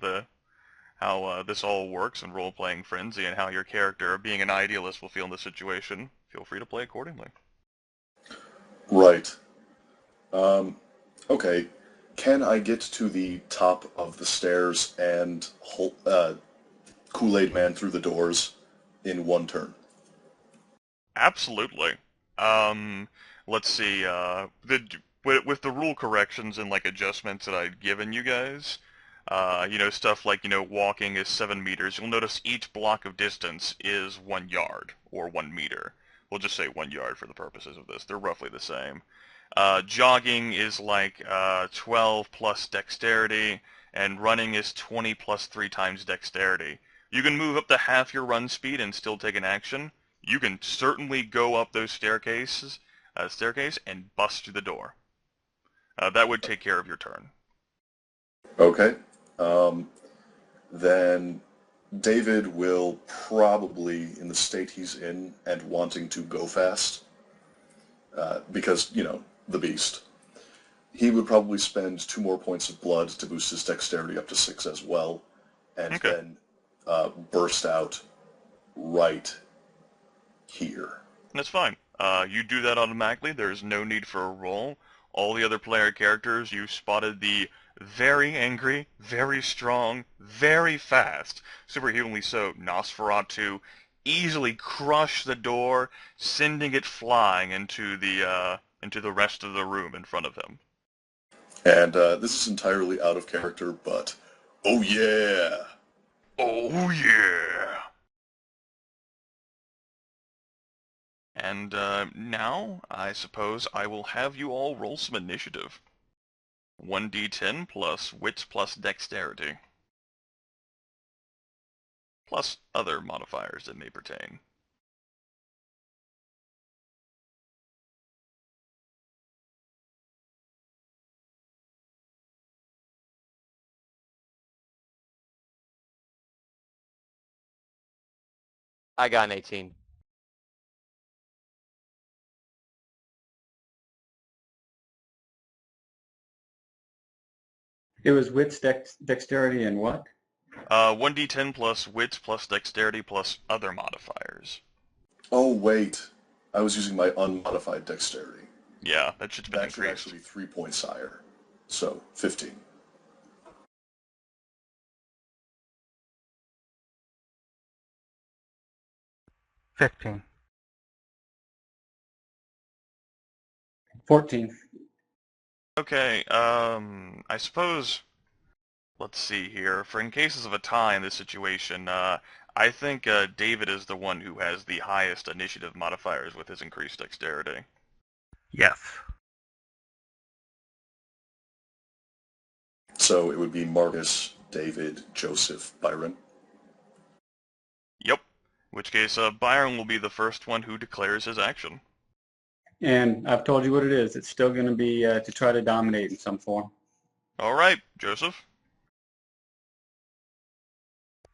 how this all works in role-playing frenzy and how your character, being an idealist, will feel in this situation. Feel free to play accordingly. Right. Okay. Can I get to the top of the stairs and Kool-Aid Man through the doors in one turn? Absolutely. Um, let's see. With the rule corrections and like adjustments that I've given you guys, stuff like walking is 7 meters. You'll notice each block of distance is 1 yard or 1 meter. We'll just say 1 yard for the purposes of this. They're roughly the same. Jogging is like 12 plus dexterity, and running is 20 plus 3 times dexterity. You can move up to half your run speed and still take an action. You can certainly go up those staircase and bust through the door. That would take care of your turn. Okay. Then David will probably, in the state he's in and wanting to go fast, because, the beast, he would probably spend 2 more points of blood to boost his dexterity up to 6 as well, and Okay. then burst out right here. That's fine. You do that automatically. There's no need for a roll. All the other player characters, you spotted the very angry, very strong, very fast, superhumanly so, Nosferatu easily crush the door, sending it flying into the rest of the room in front of him. And this is entirely out of character, but oh yeah! Oh yeah! And now, I suppose I will have you all roll some initiative. 1d10 plus wits plus dexterity. Plus other modifiers that may pertain. I got an 18. It was wits, dexterity, and what? 1d10 plus wits plus dexterity plus other modifiers. Oh wait, I was using my unmodified dexterity. Yeah, that shit's been That should increased. actually be 3 points higher. So, 15. 15. 14. Okay, I suppose, let's see here. For in cases of a tie in this situation, I think David is the one who has the highest initiative modifiers with his increased dexterity. Yes. So it would be Marcus, David, Joseph, Byron. Yep. In which case, Byron will be the first one who declares his action. And I've told you what it is. It's still going to be to try to dominate in some form. All right, Joseph.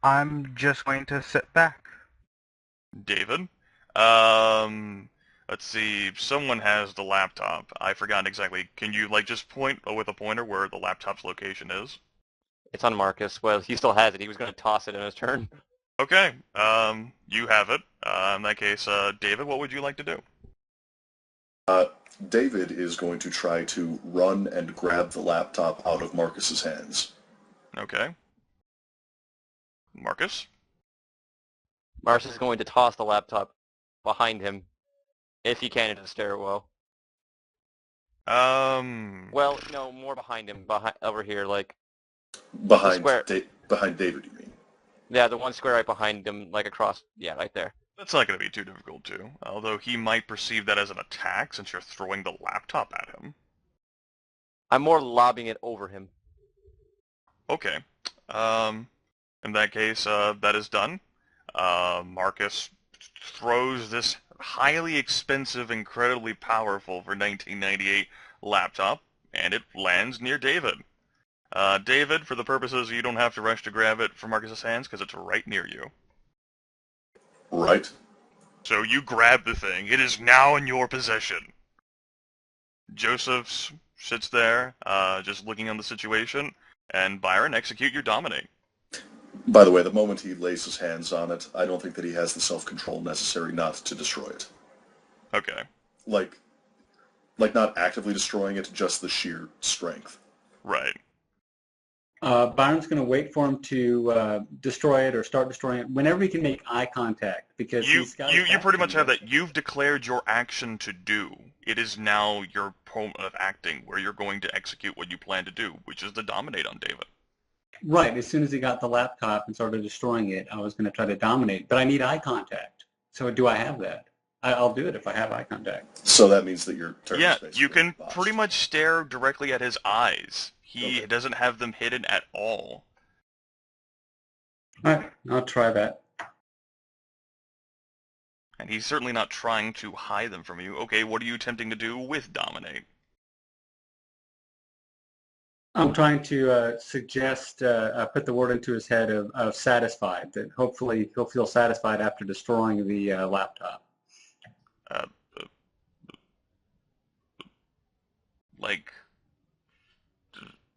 I'm just going to sit back. David. Let's see. Someone has the laptop. I forgot exactly. Can you just point with a pointer where the laptop's location is? It's on Marcus. Well, he still has it. He was going to toss it in his turn. Okay. You have it. In that case, David, what would you like to do? David is going to try to run and grab the laptop out of Marcus's hands. Okay. Marcus. Marcus is going to toss the laptop behind him, if he can, into the stairwell. Well, no, more behind him, over here, like Behind square. behind David, you mean? Yeah, the one square right behind him, like across, yeah, right there. That's not going to be too difficult too, although he might perceive that as an attack since you're throwing the laptop at him. I'm more lobbing it over him. Okay. In that case, that is done. Marcus throws this highly expensive, incredibly powerful for 1998 laptop, and it lands near David. David, for the purposes, you don't have to rush to grab it from Marcus's hands because it's right near you. Right. So you grab the thing. It is now in your possession. Joseph sits there, just looking on the situation, and Byron, execute your dominate. By the way, the moment he lays his hands on it, I don't think that he has the self-control necessary not to destroy it. Okay. Like not actively destroying it, just the sheer strength. Right. Byron's going to wait for him to destroy it or start destroying it whenever he can make eye contact, because You he's got you pretty much have that. You've declared your action to do. It is now your point of acting where you're going to execute what you plan to do, which is to dominate on David. Right. As soon as he got the laptop and started destroying it, I was going to try to dominate, but I need eye contact. So do I have that? I'll do it if I have eye contact. So that means that your turn Yeah, is basically you can botched. pretty much stare directly at his eyes. He Okay. doesn't have them hidden at all. All right. I'll try that. And he's certainly not trying to hide them from you. Okay, what are you attempting to do with dominate? I'm trying to suggest, put the word into his head of satisfied, that hopefully he'll feel satisfied after destroying the laptop. Like,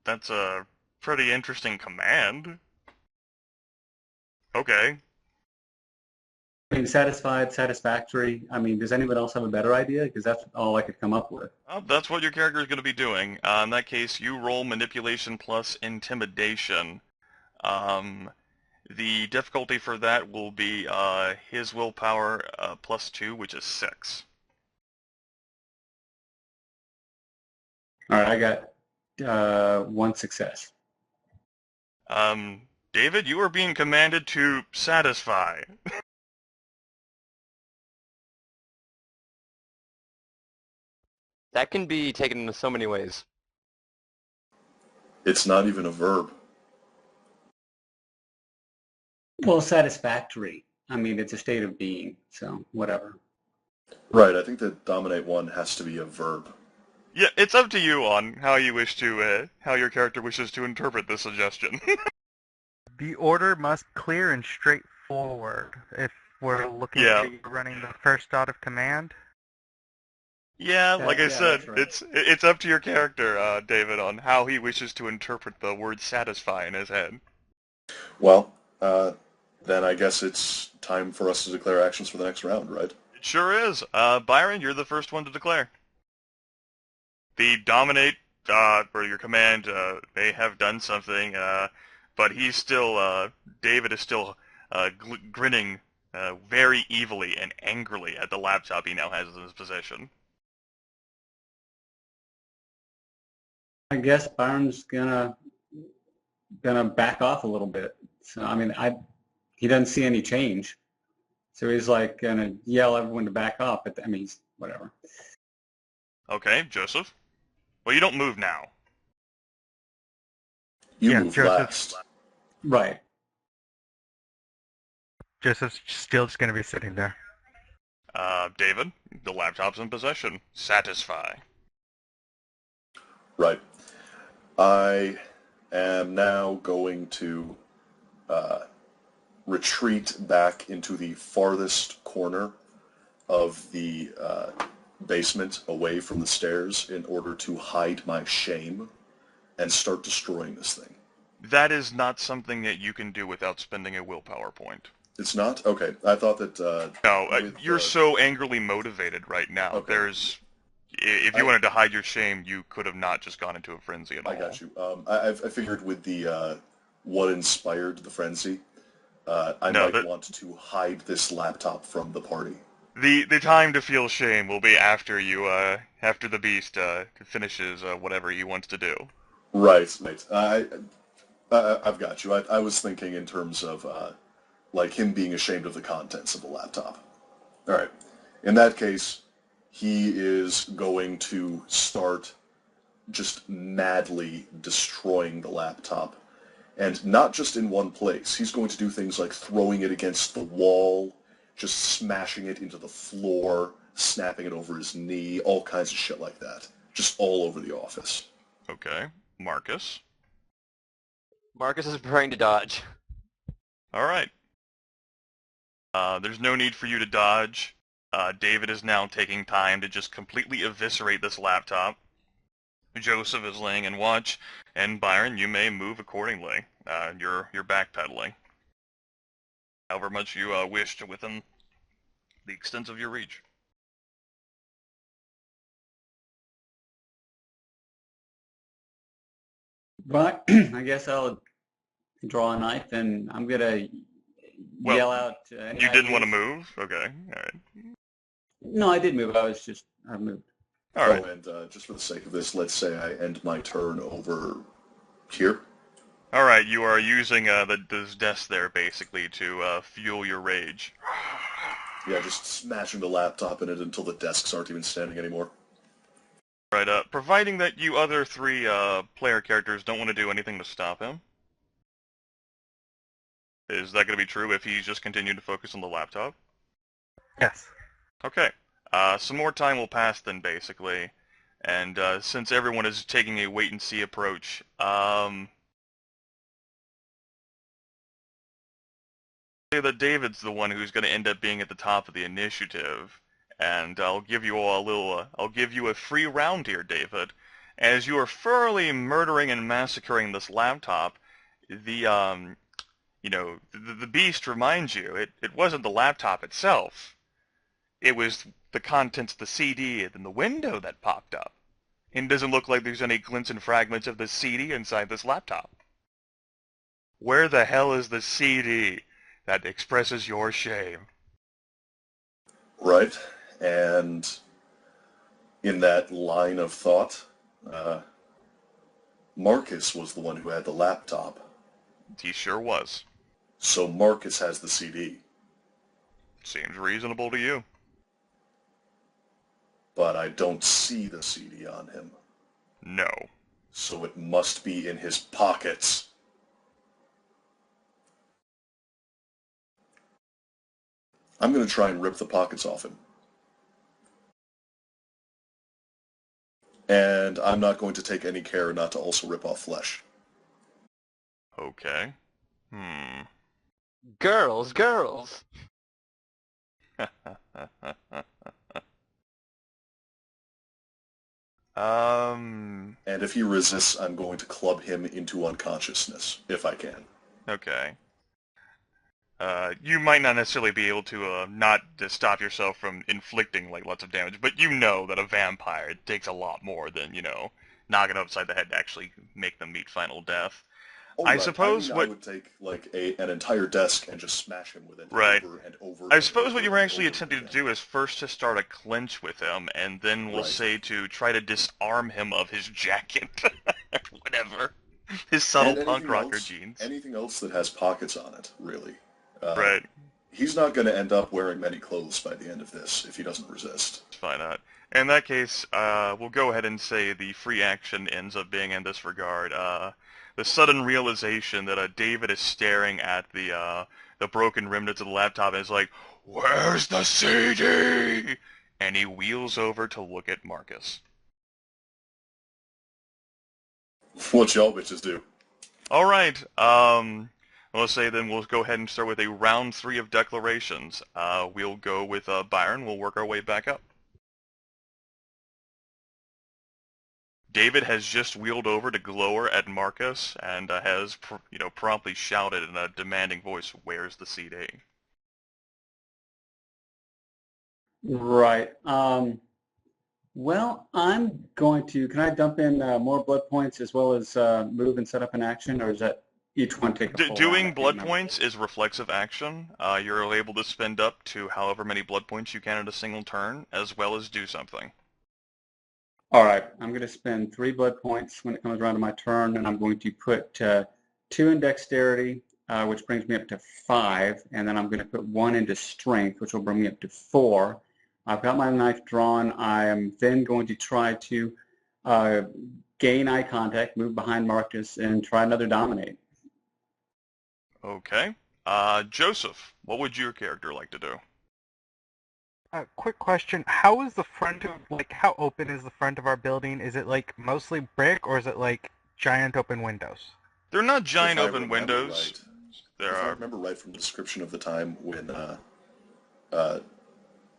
that's a pretty interesting command. Okay. I mean, satisfied, satisfactory. I mean, does anyone else have a better idea? Because that's all I could come up with. That's what your character is going to be doing. In that case, you roll manipulation plus intimidation. The difficulty for that will be his willpower +2, which is 6. All right, I got one success. David, you are being commanded to satisfy. That can be taken in so many ways. It's not even a verb. Well, satisfactory. I mean, it's a state of being, so whatever. Right, I think that dominate one has to be a verb. Yeah, it's up to you on how you wish to, how your character wishes to interpret this suggestion. The order must clear and straightforward if we're looking Yeah. at running the first dot of command. Yeah, like I said, that's right. it's up to your character, David, on how he wishes to interpret the word satisfy in his head. Well, then I guess it's time for us to declare actions for the next round, right? It sure is. Byron, you're the first one to declare. The dominate, or your command, may have done something, but he's still, David is still, grinning, very evilly and angrily at the laptop he now has in his possession. I guess Byron's gonna back off a little bit. So I mean, he doesn't see any change, so he's like gonna yell everyone to back off. But I mean, whatever. Okay, Joseph? Well, you don't move now. You Yeah, move Joseph. last. Right. Joseph's still just going to be sitting there. David, the laptop's in possession. Satisfy. Right. I am now going to retreat back into the farthest corner of the basement away from the stairs in order to hide my shame and start destroying this thing. That is not something that you can do without spending a willpower point. It's not? Okay. I thought that... No, you're so angrily motivated right now. Okay. If you wanted to hide your shame, you could have not just gone into a frenzy at all. I got you. I figured with the what inspired the frenzy, I might want to hide this laptop from the party. The time to feel shame will be after you after the beast finishes whatever he wants to do. Right. I've got you. I was thinking in terms of like him being ashamed of the contents of the laptop. All right. In that case, he is going to start just madly destroying the laptop. And not just in one place. He's going to do things like throwing it against the wall, just smashing it into the floor, snapping it over his knee, all kinds of shit like that. Just all over the office. Okay. Marcus. Marcus is preparing to dodge. All right. There's no need for you to dodge. David is now taking time to just completely eviscerate this laptop. Joseph is laying in watch, and Byron, you may move accordingly. You're backpedaling. However much you wish to within the extent of your reach. But I guess I'll draw a knife, and I'm gonna Well, yell out. Any You didn't want to ideas? move? Okay, alright. No, I did move. I moved. Alright. Oh, and just for the sake of this, let's say I end my turn over here. Alright, you are using this desk there, basically, to fuel your rage. Yeah, just smashing the laptop in it until the desks aren't even standing anymore. Right, providing that you other three player characters don't want to do anything to stop him. Is that going to be true if he's just continued to focus on the laptop? Yes. Okay. Some more time will pass then, basically. And since everyone is taking a wait-and-see approach, say that David's the one who's going to end up being at the top of the initiative. And I'll give you all a little, I'll give you a free round here, David. As you are thoroughly murdering and massacring this laptop, the beast reminds you, it wasn't the laptop itself. It was the contents of the CD and the window that popped up. And it doesn't look like there's any glints and fragments of the CD inside this laptop. Where the hell is the CD that expresses your shame? Right, and in that line of thought, Marcus was the one who had the laptop. He sure was. So Marcus has the CD. Seems reasonable to you. But I don't see the CD on him. No. So it must be in his pockets. I'm going to try and rip the pockets off him. And I'm not going to take any care not to also rip off flesh. Okay. Girls, girls. And if he resists, I'm going to club him into unconsciousness, if I can. Okay. You might not necessarily be able to not to stop yourself from inflicting like lots of damage, but you know that a vampire, it takes a lot more than, knocking it upside the head to actually make them meet final death. Oh, I right. suppose I what would take like an entire desk and just smash him with it Right. over and over. I and suppose over what you were and actually over attempting to again. do is first to start a clinch with him, and then we'll Right. say to try to disarm him of his jacket, whatever, his subtle And punk anything rocker else, jeans. anything else that has pockets on it, really. Right. He's not going to end up wearing many clothes by the end of this if he doesn't resist. Why not? In that case, we'll go ahead and say the free action ends up being in this regard. The sudden realization that David is staring at the broken remnants of the laptop and is like, "Where's the CD?" And he wheels over to look at Marcus. What y'all bitches do? All right. Let's say then we'll go ahead and start with a round 3 of declarations. We'll go with Byron. We'll work our way back up. David has just wheeled over to glower at Marcus and has, promptly shouted in a demanding voice, "Where's the CD?" Right. Well, I'm going to. Can I dump in more blood points as well as move and set up an action, or is that each one take a full round? I Doing can't blood remember. points is reflexive action. You're able to spend up to however many blood points you can in a single turn, as well as do something. All right. I'm going to spend 3 blood points when it comes around to my turn, and I'm going to put 2 in dexterity, which brings me up to 5, and then I'm going to put 1 into strength, which will bring me up to 4. I've got my knife drawn. I am then going to try to gain eye contact, move behind Marcus, and try another dominate. Okay. Joseph, what would your character like to do? Quick question: how is the front of how open is the front of our building? Is it like mostly brick, or is it like giant open windows? They're not If giant I open remember windows. right, There if I are. remember right from the description of the time when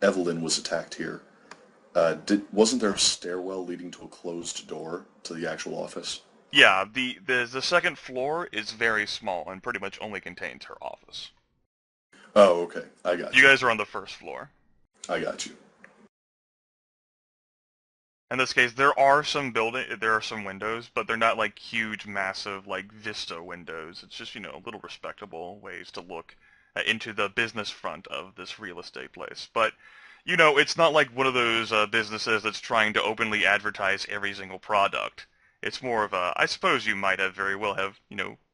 Evelyn was attacked here, wasn't there a stairwell leading to a closed door to the actual office? Yeah, the second floor is very small and pretty much only contains her office. Oh, okay. I got You you. guys are on the first floor. I got you. In this case, there are some windows, but they're not like huge, massive, like Vista windows. It's just, little respectable ways to look into the business front of this real estate place. But, it's not like one of those businesses that's trying to openly advertise every single product. It's more of I suppose you might have very well have,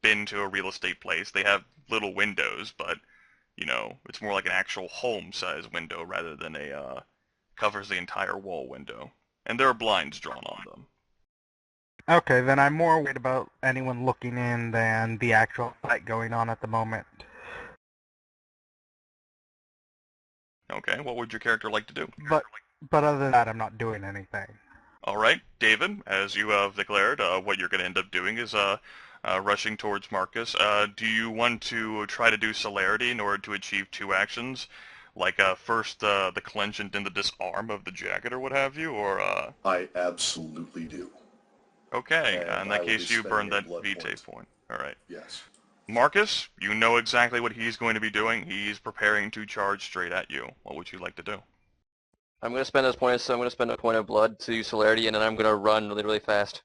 been to a real estate place. They have little windows, but, it's more like an actual home-size window rather than covers the entire wall window. And there are blinds drawn on them. Okay, then I'm more worried about anyone looking in than the actual fight going on at the moment. Okay, what would your character like to do? But other than that, I'm not doing anything. All right, David, as you have declared, what you're going to end up doing is rushing towards Marcus. Do you want to try to do celerity in order to achieve 2 actions? Like first the clench and then the disarm of the jacket or what have you? Or I absolutely do. okay, And in I that will be case you burn spending a that blood VtM point. All right. Yes. Marcus, you know exactly what he's going to be doing. He's preparing to charge straight at you. What would you like to do? I'm going to spend those points, so I'm going to spend a point of blood to use celerity, and then I'm going to run really, really fast.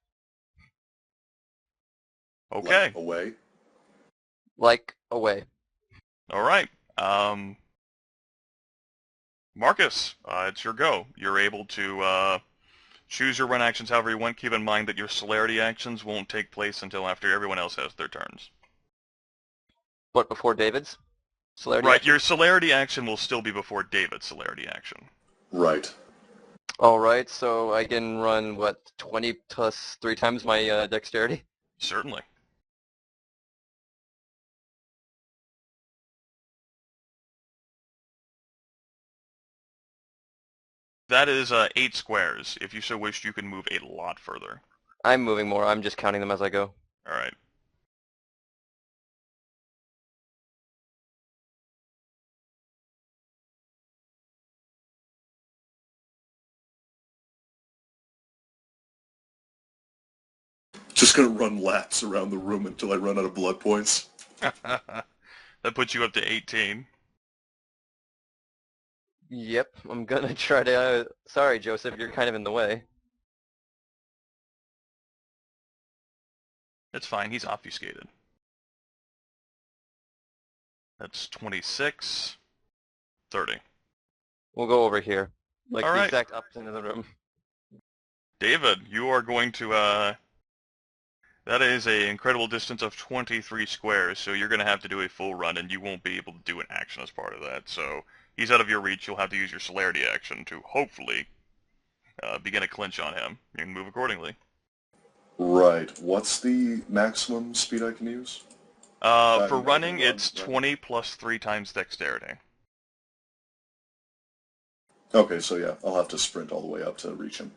Okay. Like away? Like, away. All right. Marcus, it's your go. You're able to choose your run actions however you want. Keep in mind that your celerity actions won't take place until after everyone else has their turns. What, before David's? Celerity Right, action? your celerity action will still be before David's celerity action. Right. Alright, so I can run, what, 20 plus 3 times my dexterity? Certainly. That is 8 squares. If you so wish, you can move a lot further. I'm moving more, I'm just counting them as I go. All right. Just gonna run laps around the room until I run out of blood points. That puts you up to 18. Yep, I'm gonna try to... sorry, Joseph, you're kind of in the way. It's fine, he's obfuscated. That's 26, 30. We'll go over here. Like All the right. exact opposite of the room. David, you are going to, that is an incredible distance of 23 squares, so you're going to have to do a full run, and you won't be able to do an action as part of that. So he's out of your reach. You'll have to use your celerity action to hopefully begin a clinch on him. You can move accordingly. Right. What's the maximum speed I can use? For I can running, run, it's 20 plus 3 times dexterity. Okay, so yeah, I'll have to sprint all the way up to reach him.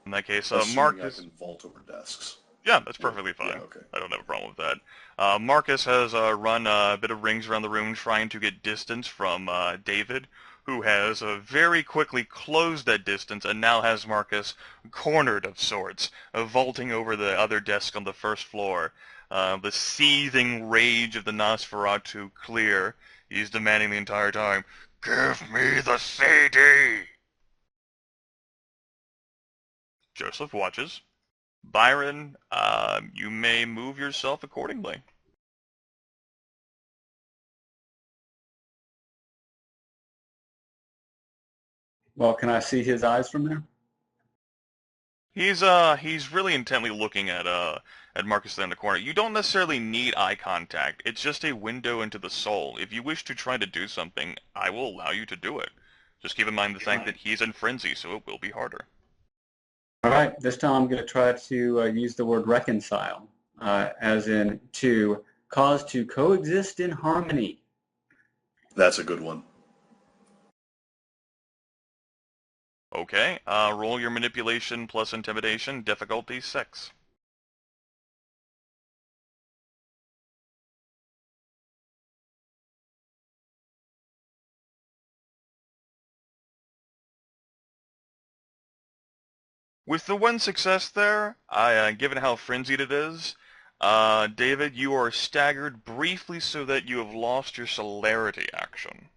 In that case, Assuming Marcus... I can vault over desks. Yeah, that's perfectly fine. Yeah, okay. I don't have a problem with that. Marcus has run a bit of rings around the room trying to get distance from David, who has very quickly closed that distance and now has Marcus cornered of sorts, vaulting over the other desk on the first floor. The seething rage of the Nosferatu clear. He's demanding the entire time, "Give me the CD!" Joseph watches. Byron, you may move yourself accordingly. Well, can I see his eyes from there? He's really intently looking at Marcus there in the corner. You don't necessarily need eye contact. It's just a window into the soul. If you wish to try to do something, I will allow you to do it. Just keep in mind the fact that he's in frenzy, so it will be harder. All right, this time I'm going to try to use the word reconcile, as in to cause to coexist in harmony. That's a good one. Okay, roll your manipulation plus intimidation, difficulty 6. With the one success there, given how frenzied it is, David, you are staggered briefly so that you have lost your celerity action.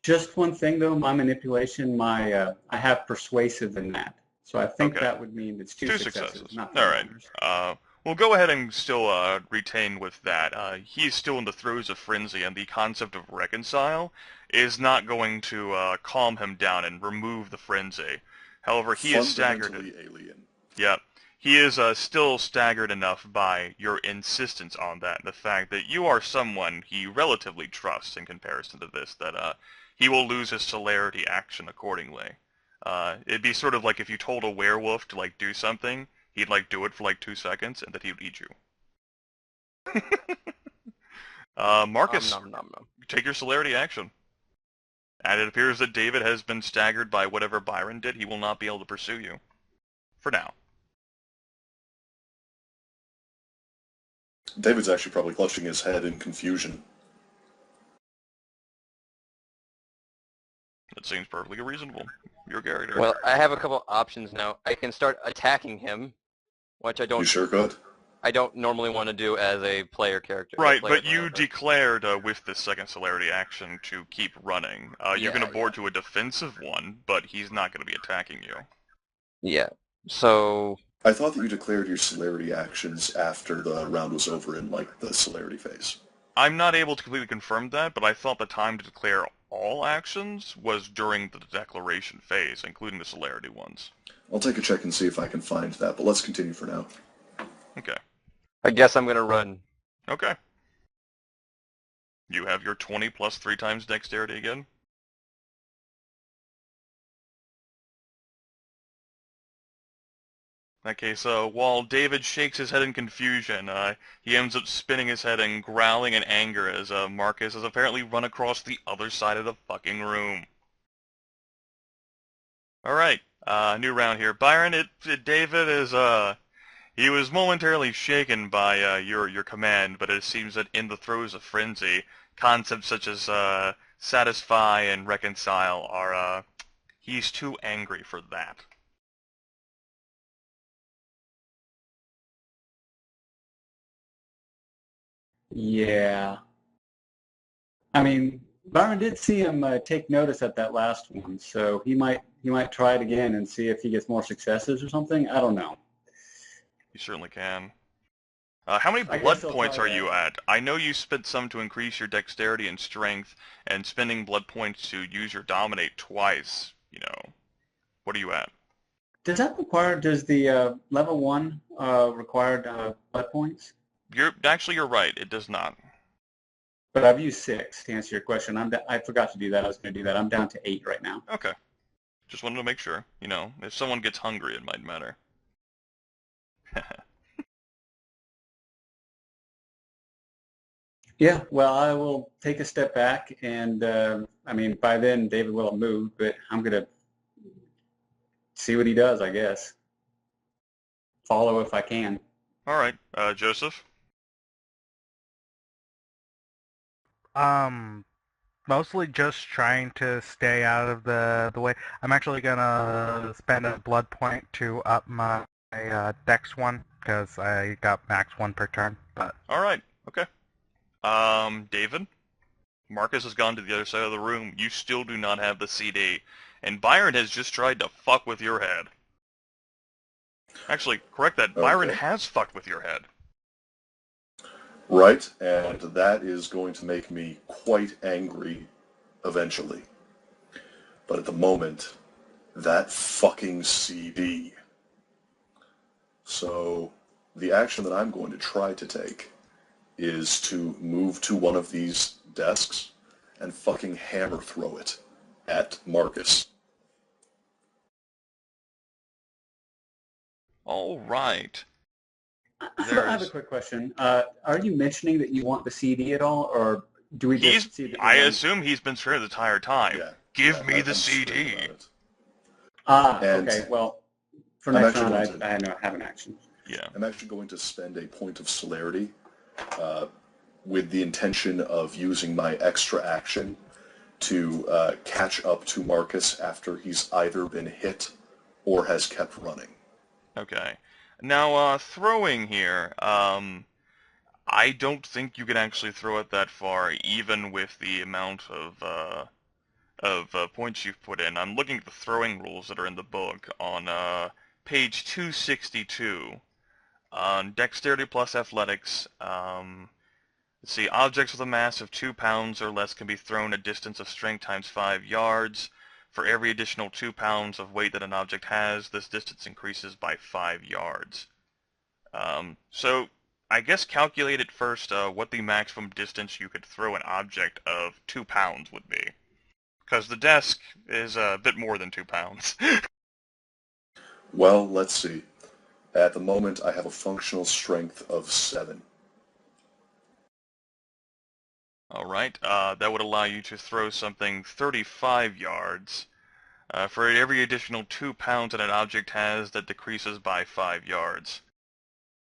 Just one thing though, my manipulation, I have persuasive in that, so I think Okay. that would mean it's two successes. Not All right. failures. We'll go ahead and still retain with that. He's still in the throes of frenzy, and the concept of reconcile is not going to calm him down and remove the frenzy. However, he is staggered. Fundamentally alien. Yeah, he is still staggered enough by your insistence on that, and the fact that you are someone he relatively trusts in comparison to this, that he will lose his celerity action accordingly. It'd be sort of like if you told a werewolf to like do something, he'd like do it for like 2 seconds, and then he would eat you. Marcus, Nom, nom, nom. take your celerity action. And it appears that David has been staggered by whatever Byron did. He will not be able to pursue you. For now. David's actually probably clutching his head in confusion. That seems perfectly reasonable. Your character. Well, I have a couple options now. I can start attacking him, which You sure could. I don't normally want to do as a player character. Right, but you declared with the second celerity action to keep running. You can abort to a defensive one, but he's not going to be attacking you. Yeah. So I thought that you declared your celerity actions after the round was over in, like, the celerity phase. I'm not able to completely confirm that, but I thought the time to declare all actions was during the declaration phase, including the celerity ones. I'll take a check and see if I can find that, but let's continue for now. Okay. I guess I'm going to run. Okay. You have your 20 plus 3 times dexterity again. In that case, while David shakes his head in confusion, he ends up spinning his head and growling in anger as Marcus has apparently run across the other side of the fucking room. Alright, new round here. Byron, David is, he was momentarily shaken by your command, but it seems that in the throes of frenzy, concepts such as satisfy and reconcile are, he's too angry for that. Yeah. I mean, Byron did see him take notice at that last one, so he might try it again and see if he gets more successes or something. I don't know. You certainly can. How many I blood guess I'll points try are you that. at? I know you spent some to increase your dexterity and strength, and spending blood points to use your dominate twice. You know, what are you at? Does the level 1 require blood points? You're right. It does not. But I've used 6 to answer your question. I forgot to do that. I was going to do that. I'm down to 8 right now. Okay. Just wanted to make sure. You know, if someone gets hungry, it might matter. Yeah, well, I will take a step back, and I mean, by then David will have moved, but I'm going to see what he does, I guess. Follow if I can. All right, Joseph. Mostly just trying to stay out of the way. I'm actually gonna spend a blood point to up my dex one because I got max 1 per turn. But All right. Okay. David. Marcus has gone to the other side of the room. You still do not have the CD, and Byron has just tried to fuck with your head. Actually, correct that. Okay. Byron has fucked with your head. Right, and that is going to make me quite angry eventually. But at the moment, that fucking CD. So the action that I'm going to try to take is to move to one of these desks and fucking hammer throw it at Marcus. All right. I have a quick question. Are you mentioning that you want the CD at all, or do we just see that I you're assume he's been straight the entire time. Yeah. Give me the I'm straight CD. about it. And okay. Well, for I'm next actually round, going to- I have an action. Yeah. I'm actually going to spend a point of celerity with the intention of using my extra action to catch up to Marcus after he's either been hit or has kept running. Okay. Now, throwing here, I don't think you can actually throw it that far, even with the amount of points you've put in. I'm looking at the throwing rules that are in the book on page 262. On Dexterity plus Athletics, let's see, objects with a mass of 2 pounds or less can be thrown a distance of strength times 5 yards. For every additional 2 pounds of weight that an object has, this distance increases by 5 yards. So, I guess calculate at first what the maximum distance you could throw an object of 2 pounds would be. Because the desk is a bit more than 2 pounds. Well, let's see. At the moment, I have a functional strength of 7. Alright, that would allow you to throw something 35 yards. For every additional 2 pounds that an object has, that decreases by 5 yards.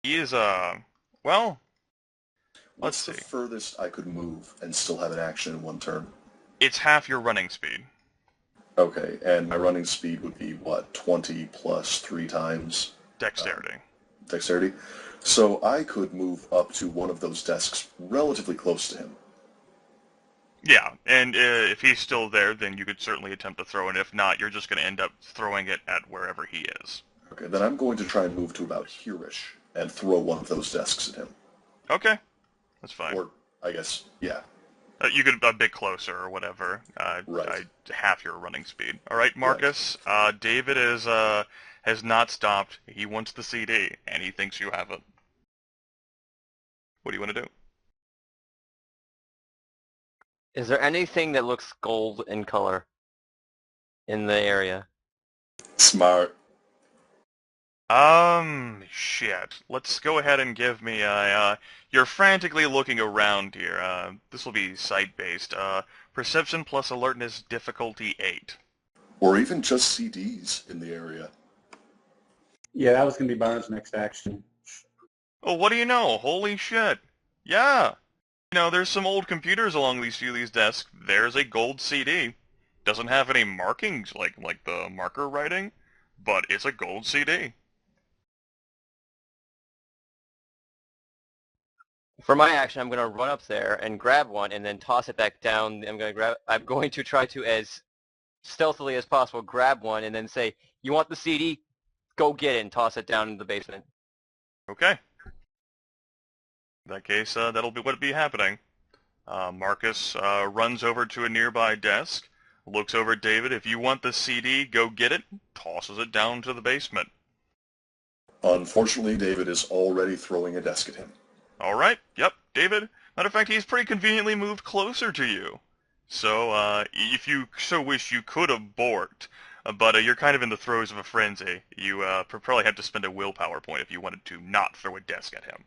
He is, well, let's What's the see. furthest I could move and still have an action in one turn? It's half your running speed. Okay, and my running speed would be, what, 20 plus 3 times Dexterity. dexterity? So I could move up to one of those desks relatively close to him. Yeah, and if he's still there, then you could certainly attempt to throw it. If not, you're just going to end up throwing it at wherever he is. Okay, then I'm going to try and move to about here-ish and throw one of those desks at him. Okay, that's fine. Or, I guess, yeah. You could a bit closer or whatever. Right. Half your running speed. All right, Marcus. David has not stopped. He wants the CD, and he thinks you have it. What do you want to do? Is there anything that looks gold in color in the area? Smart. Shit. Let's go ahead and give me a, you're frantically looking around here. This will be sight-based. Perception plus alertness difficulty 8. Or even just CDs in the area. Yeah, that was going to be Byron's next action. Oh, what do you know? Holy shit. Yeah. You know, there's some old computers along these few of these desks. There's a gold CD. Doesn't have any markings like the marker writing, but it's a gold CD. For my action, I'm going to run up there and grab one and then toss it back down. I'm going to try to, as stealthily as possible, grab one and then say, "You want the CD? Go get it," and toss it down in the basement. Okay. In that case, that'll be what'll be happening. Marcus runs over to a nearby desk, looks over at David. If you want the CD, go get it. Tosses it down to the basement. Unfortunately, David is already throwing a desk at him. All right. Yep, David. Matter of fact, he's pretty conveniently moved closer to you. So, if you so wish, you could have borked. But you're kind of in the throes of a frenzy. You probably have to spend a willpower point if you wanted to not throw a desk at him.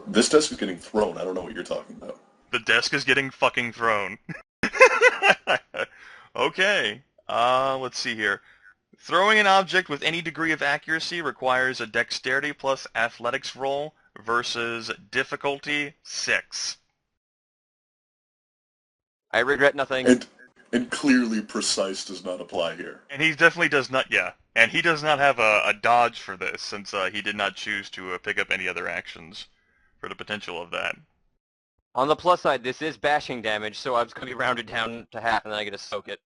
This desk is getting thrown. I don't know what you're talking about. The desk is getting fucking thrown. Okay. Let's see here. Throwing an object with any degree of accuracy requires a dexterity plus athletics roll versus difficulty 6. I regret nothing. And clearly precise does not apply here. And he definitely does not, yeah. And he does not have a dodge for this, since he did not choose to pick up any other actions for the potential of that. On the plus side, this is bashing damage, so I'm just going to be rounded down to half, and then I get to soak it.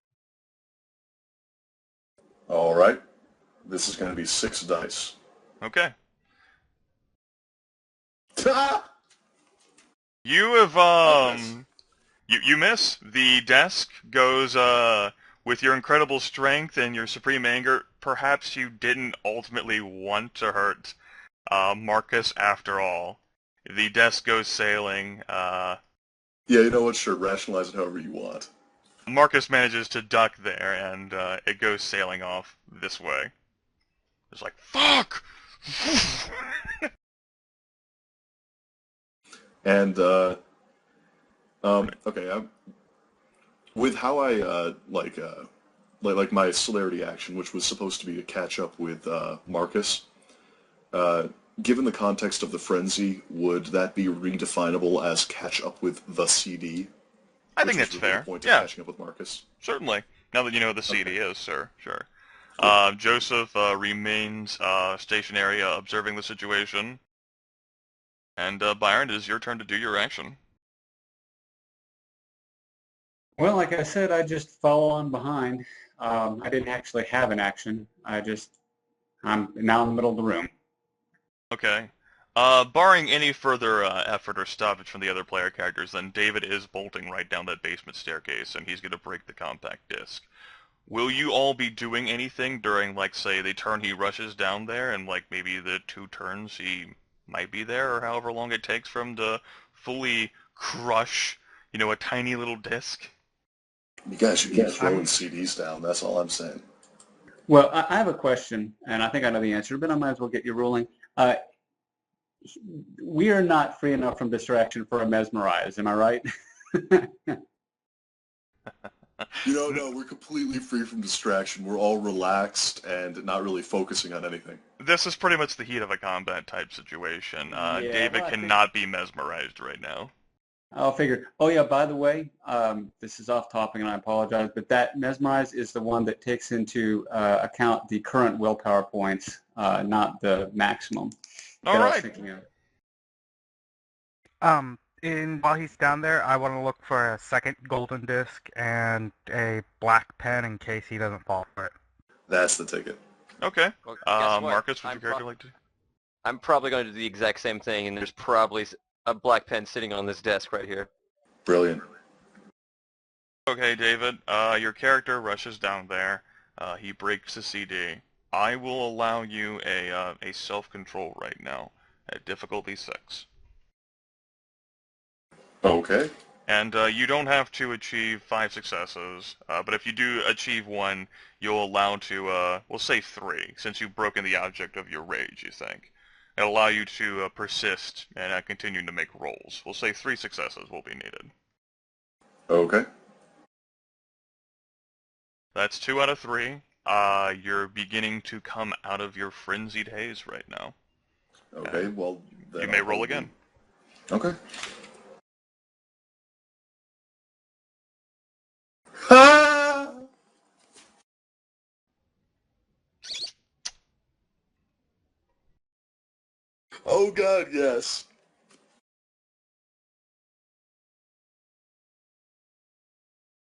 All right. This is going to be 6 dice. Okay. Ta! You have, you miss. The desk goes, With your incredible strength and your supreme anger, perhaps you didn't ultimately want to hurt Marcus after all. The desk goes sailing. Yeah, you know what? Sure, rationalize it however you want. Marcus manages to duck there, and it goes sailing off this way. It's like, fuck! And okay, with how I like my celerity action, which was supposed to be to catch up with Marcus. Given the context of the frenzy, would that be redefinable as catch up with the CD? I Which think was that's really fair. the point of Yeah, catching up with Marcus. certainly. Now that you know what the CD Okay. is, sir. Sure. Cool. Joseph remains stationary, observing the situation. And Byron, it is your turn to do your action. Well, like I said, I just follow on behind. I didn't actually have an action. I'm now in the middle of the room. Okay. Barring any further effort or stoppage from the other player characters, then David is bolting right down that basement staircase, and he's going to break the compact disc. Will you all be doing anything during, like, say, the turn he rushes down there, and, like, maybe the 2 turns he might be there, or however long it takes for him to fully crush, a tiny little disc? You guys should keep throwing I'm, CDs down. That's all I'm saying. well, I have a question, and I think I know the answer, but I might as well get your ruling. We are not free enough from distraction for a mesmerize, am I right? No, we're completely free from distraction. We're all relaxed and not really focusing on anything. This is pretty much the heat of a combat type situation. Yeah, David well, cannot be mesmerized right now. I'll figure. Oh yeah, by the way, this is off topic and I apologize, but that mesmerize is the one that takes into account the current willpower points, not the maximum All that I was right. thinking of. While he's down there, I want to look for a second golden disc and a black pen in case he doesn't fall for it. That's the ticket. Okay. Well, guess what? Marcus, would your character like to? I'm probably going to do the exact same thing, and there's probably a black pen sitting on this desk right here. Brilliant. Okay, David. Your character rushes down there. He breaks the CD. I will allow you a self-control right now at difficulty 6. Okay. And you don't have to achieve 5 successes, but if you do achieve 1, you'll allow to, we'll say 3, since you've broken the object of your rage, you think. It'll allow you to persist and continue to make rolls. We'll say 3 successes will be needed. Okay. That's 2 out of 3. You're beginning to come out of your frenzied haze right now. Okay, well, then You may I'll roll again. Okay. Ha! Oh god, yes.